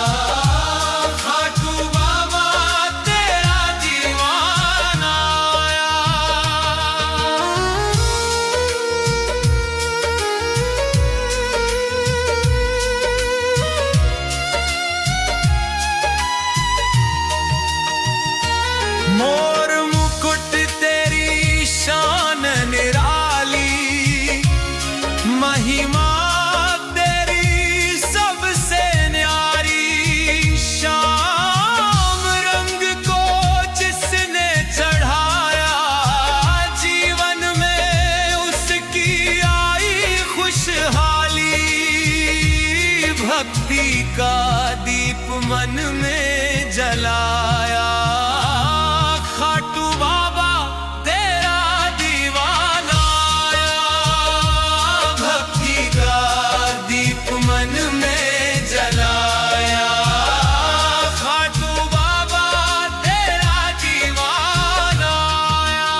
खाटू बाबा तेरा दीवाना आया। मोर मुकुट तेरी शान निराली, महिमा तेरी सबसे न्यारी, शाम रंग को जिसने चढ़ाया, जीवन में उसकी आई खुशहाली, भक्ति का दीप मन में जलाया, खाटू बाबा तेरा दीवाना आया, भक्ति का दीप मन में जलाया, खाटू बाबा तेरा दीवाना आया।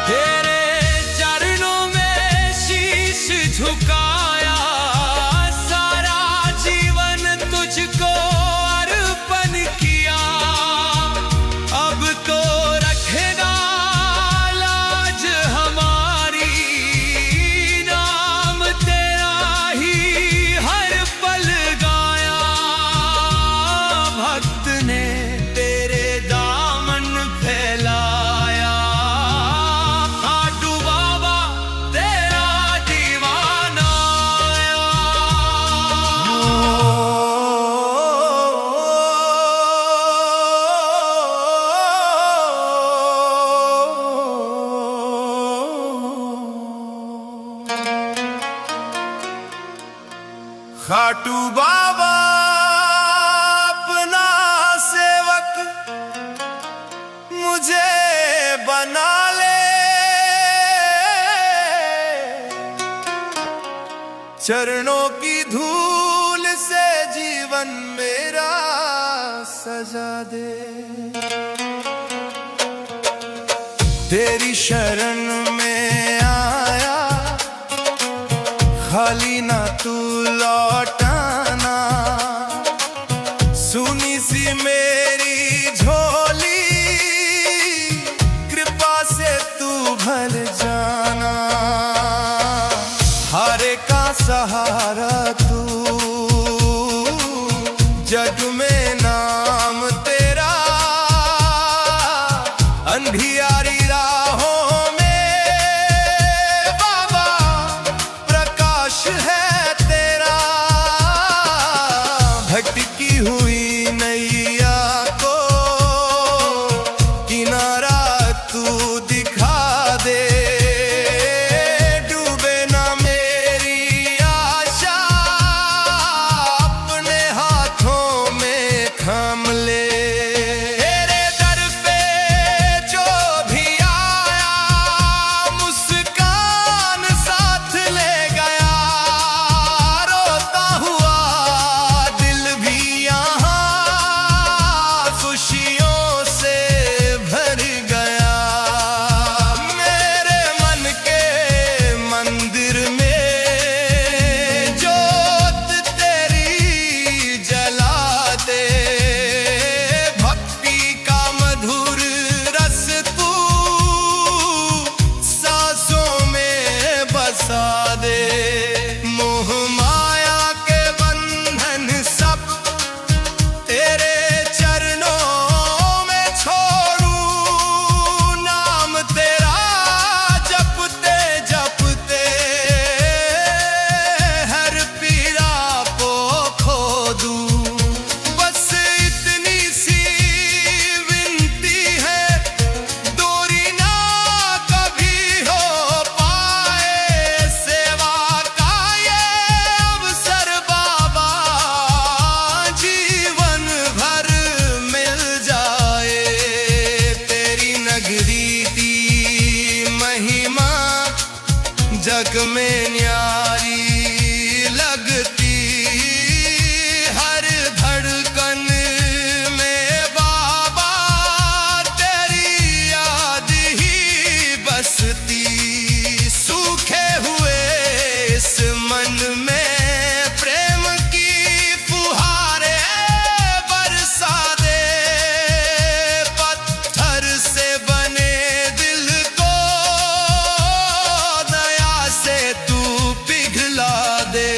तेरे चरणों में शीश झुकाया, सारा जीवन तुझको अर्पण किया, अब तो रखेगा लाज हमारी, नाम तेरा ही हर पल गाया, भक्त ने तेरे दामन फैलाया, खाटू बाबा तेरा दीवाना आया। खाटू बाबा अपना सेवक मुझे बना ले, चरणों की धूल सजा दे। तेरी शरण में आया, खाली ना तू लौटाना। सुनी सी मेरी झोली, कृपा से तू भर जाना। हारे का सहारा तू, जग में नाम तेरा। अंधियारी राहों में बाबा प्रकाश है तेरा। भटकी हुई नैया को किनारा तू दिखा दे। डूबे ना मेरी आशा, अपने हाथों में थाम ले। मोह माया के बंधन सब तेरे चरणों में छोड़ूं। नाम तेरा जपते जपते हर पीड़ा को खो दूं। बस इतनी सी विनती है, दूरी ना कभी हो पाए। सेवा का ये अवसर बाबा, जीवन भर मिल जाए। तेरी नगरी की महिमा जग में न्यारी लगती। हर धड़कन में बाबा तेरी याद ही बसती। सूखे हुए इस मन में प्रेम की फुहारे बरसा दे। पत्थर से बने दिल को दया से तू पिघला दे।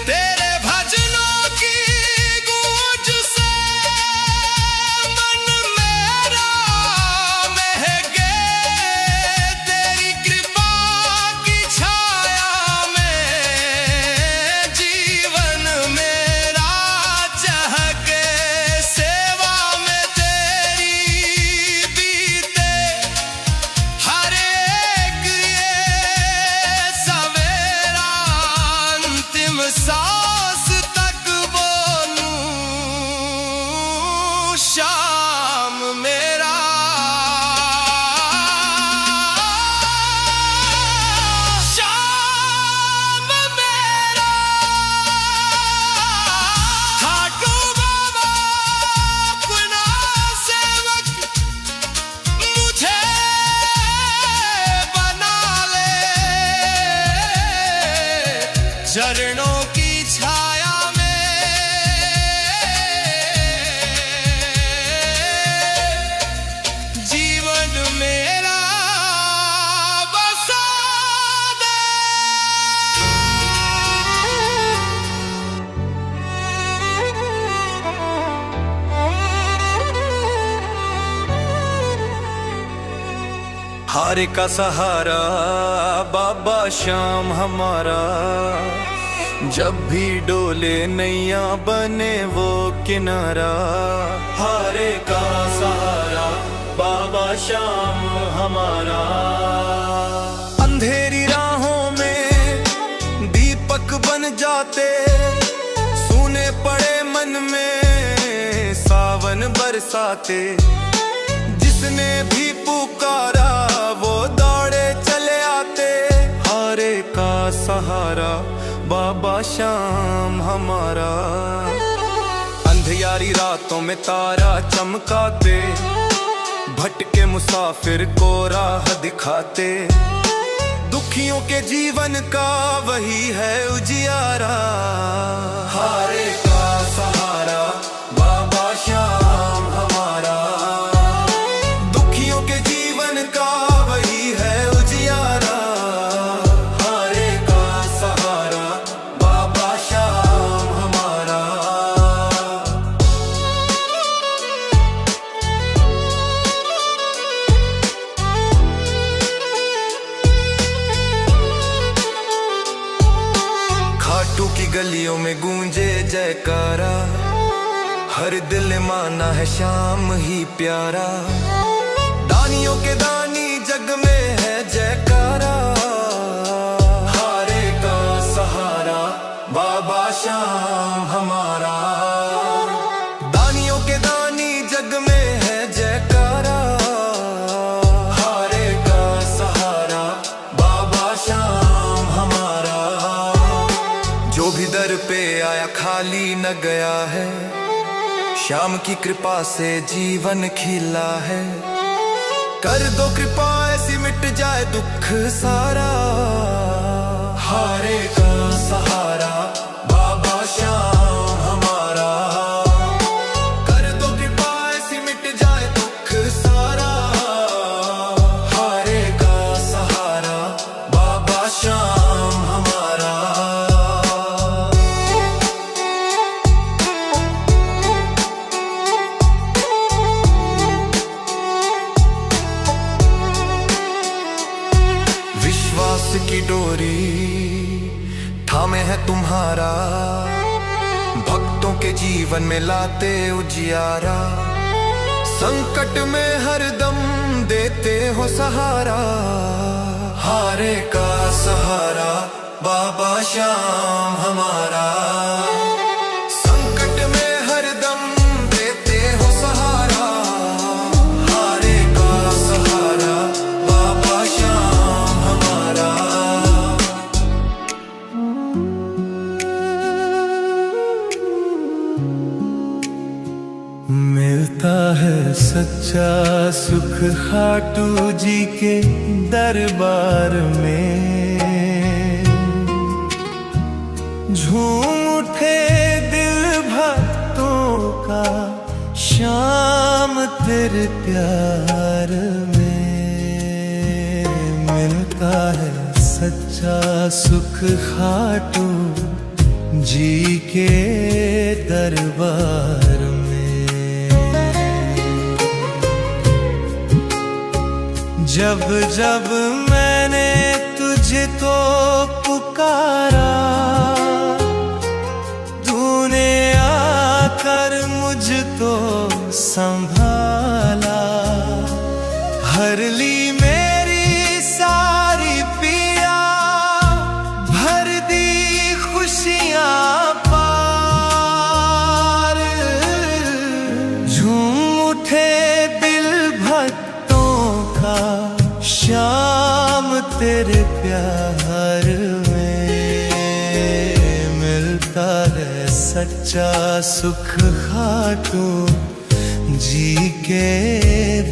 तेरे भजनों की गूंज से मन मेरा महके। तेरी कृपा की छाया में जीवन मेरा चहके। सेवा में तेरी बीते हर एक ये सवेरा। अंतिम सांस तक बोलूं शाम मेरा। शाम मेरा। खाटू बाबा अपना सेवक मुझे बना ले। चरणों की छाया में जीवन मेरा बसा दे। हारे का सहारा बाबा श्याम हमारा। जब भी डोले नैया बने वो किनारा। हारे का सहारा बाबा श्याम हमारा। अंधेरी राहों में दीपक बन जाते। सूने पड़े मन में सावन बरसाते। जिसने भी पुकारा वो दौड़े चले आते। हारे का सहारा बाबा श्याम हमारा। अंधेरी अंधियारी रातों में तारा चमकाते, भटके मुसाफिर को राह दिखाते। दुखियों के जीवन का वही है उजियारा, हारे का सहारा बाबा श्याम हमारा। दुखियों के जीवन का वही है उजियारा, हारे का सहारा बाबा श्याम हमारा। खाटू की गलियों में गूंजे जयकारा, हर दिल माना है श्याम ही प्यारा। दानियों के दानी जग में है जयकारा, हारे का सहारा बाबा श्याम हमारा। दानियों के दानी जग में है जयकारा, हारे का सहारा बाबा श्याम हमारा। जो भी दर पे आया खाली न गया है, श्याम की कृपा से जीवन खिला है। कर दो कृपा ऐसी मिट जाए दुख सारा, हारे का सहारा बाबा श्याम हमारा। कर दो कृपा ऐसी मिट जाए दुख सारा, हारे का सहारा बाबा श्याम हमारा। विश्वास की डोरी थामे है तुम्हारा, भक्तों के जीवन में लाते उजियारा। संकट में हरदम देते हो सहारा, हारे का सहारा बाबा श्याम हमारा। संकट में हरदम देते हो सहारा, हारे का सहारा बाबा श्याम हमारा। मिलता है सच्चा सुख खाटू जी के दरबार में। झूम उठे दिल भक्तों का श्याम तेरे प्यार में। मिलता है सच्चा सुख खाटू जी के दरबार में। जब जब मैंने तुझे तो पुकारा, तूने आकर मुझको संभाला। हर ली मेरी सारी पीड़ा, भर दी खुशियाँ पार। झूम उठे दिल भक्तों का श्याम तेरे प्यार में। मिलता है सच्चा सुख खाटू जी के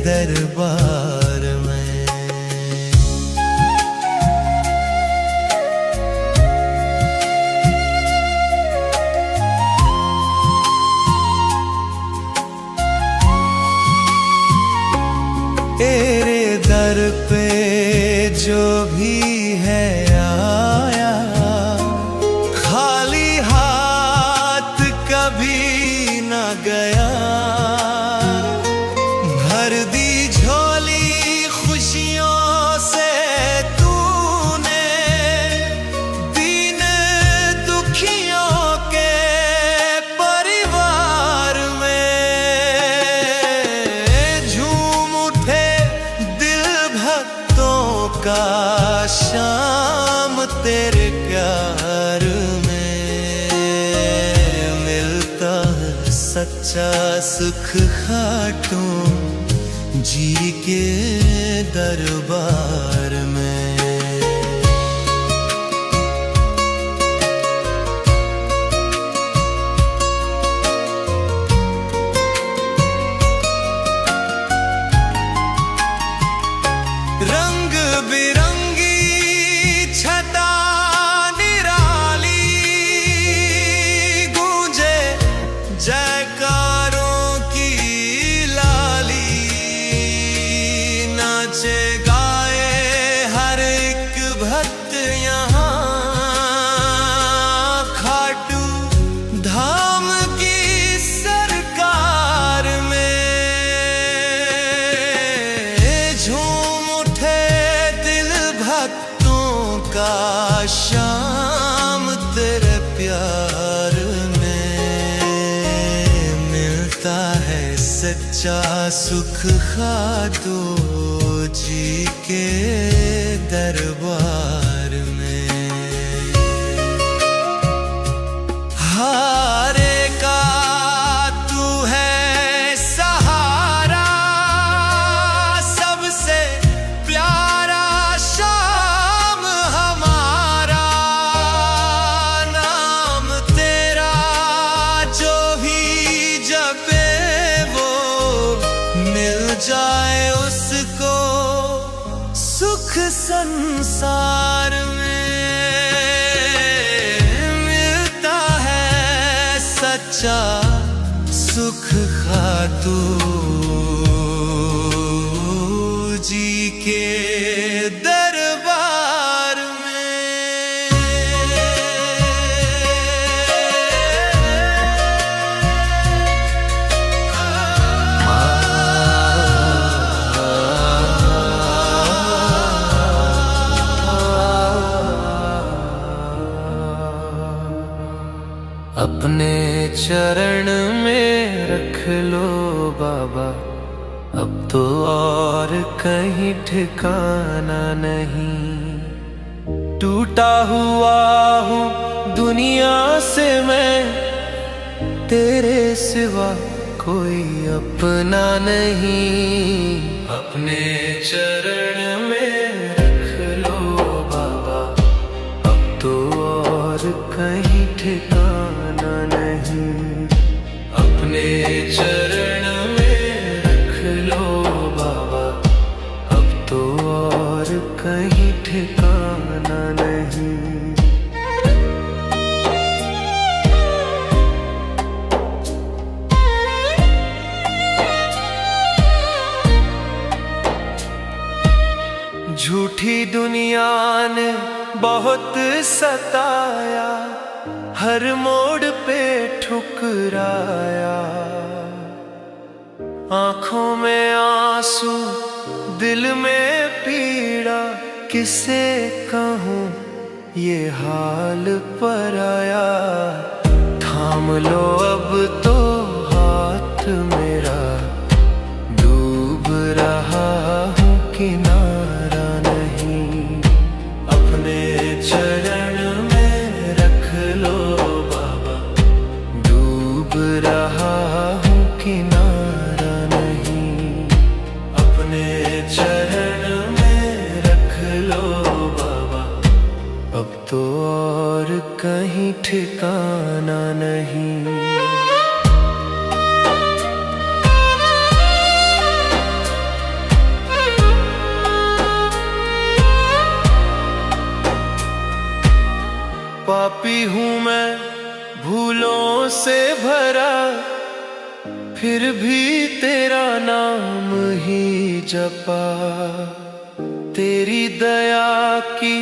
दरबार में। तेरे दर पे जो भी है आया, खाली हाथ कभी न गया। भर दी झोली खुशियों से तूने, दीन दुखियों के परिवार में। झूम उठे दिल भक्तों का श्याम तेरे प्यार में। मिलता है सच्चा सुख खाटू जी के दरबार में। सच्चा सुख खादो जी के दरबार में। हारे का तू है सहारा, सबसे प्यारा शाम हमारा। नाम तेरा जो भी जपे वो मिल जाए उसको सुख संसार में। मिलता है सच्चा सुख खातू जी के दरबार अपने चरण में रख लो बाबा, अब तो और कहीं ठिकाना नहीं। टूटा हुआ हूँ दुनिया से मैं, तेरे सिवा कोई अपना नहीं। अपने चरण में रख लो बाबा, अब तो और कहीं ठिकाना नहीं। अपने चरण में रख लो बाबा, अब तो और कहीं ठिकाना नहीं। झूठी दुनिया ने बहुत सताया, हर मोड़ पे ठुकराया। आंखों में आंसू, दिल में पीड़ा, किसे कहूँ ये हाल पराया। थाम लो अब तो हाथ मेरा, डूब रहा हूँ किनारा नहीं। अपने चरण में रख लो बाबा, डूब रहा हूँ किनारा नहीं। अपने चरण में रख लो बाबा, अब तो और कहीं ठिकाना नहीं। पापी हूँ मैं भूलों से भरा, फिर भी तेरा नाम ही जपा। तेरी दया की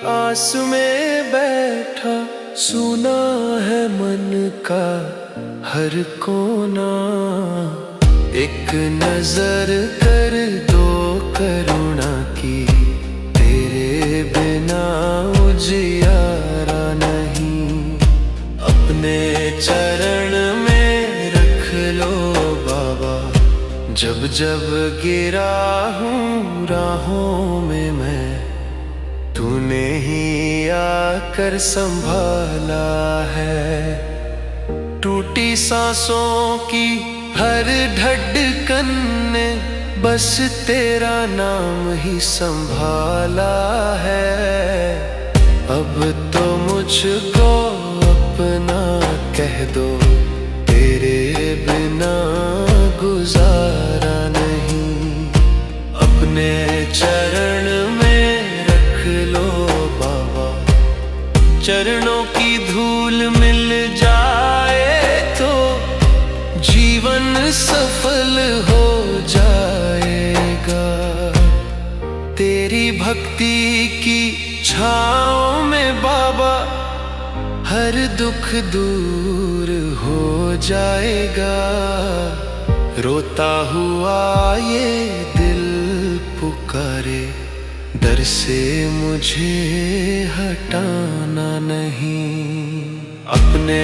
आस में बैठा, सुना है मन का हर कोना। एक नजर कर दो करुणा की, तेरे बिना उजियारा नहीं। अपने चरण में रख लो बाबा, जब जब गिरा हूँ राहों में मैं, तूने ही आकर संभाला है। टूटी सांसों की हर धड़कन ने बस तेरा नाम ही संभाला है। अब तो मुझको अपना कह दो, तेरे बिना गुजारा नहीं। अपने चरण में रख लो बाबा, चरणों की धूल मिल जाए तो जीवन सफल हो जाएगा। तेरी भक्ति की छाँव में बाबा, हर दुख दूर हो जाएगा। रोता हुआ ये दिल पुकारे, दर से मुझे हटाना नहीं। अपने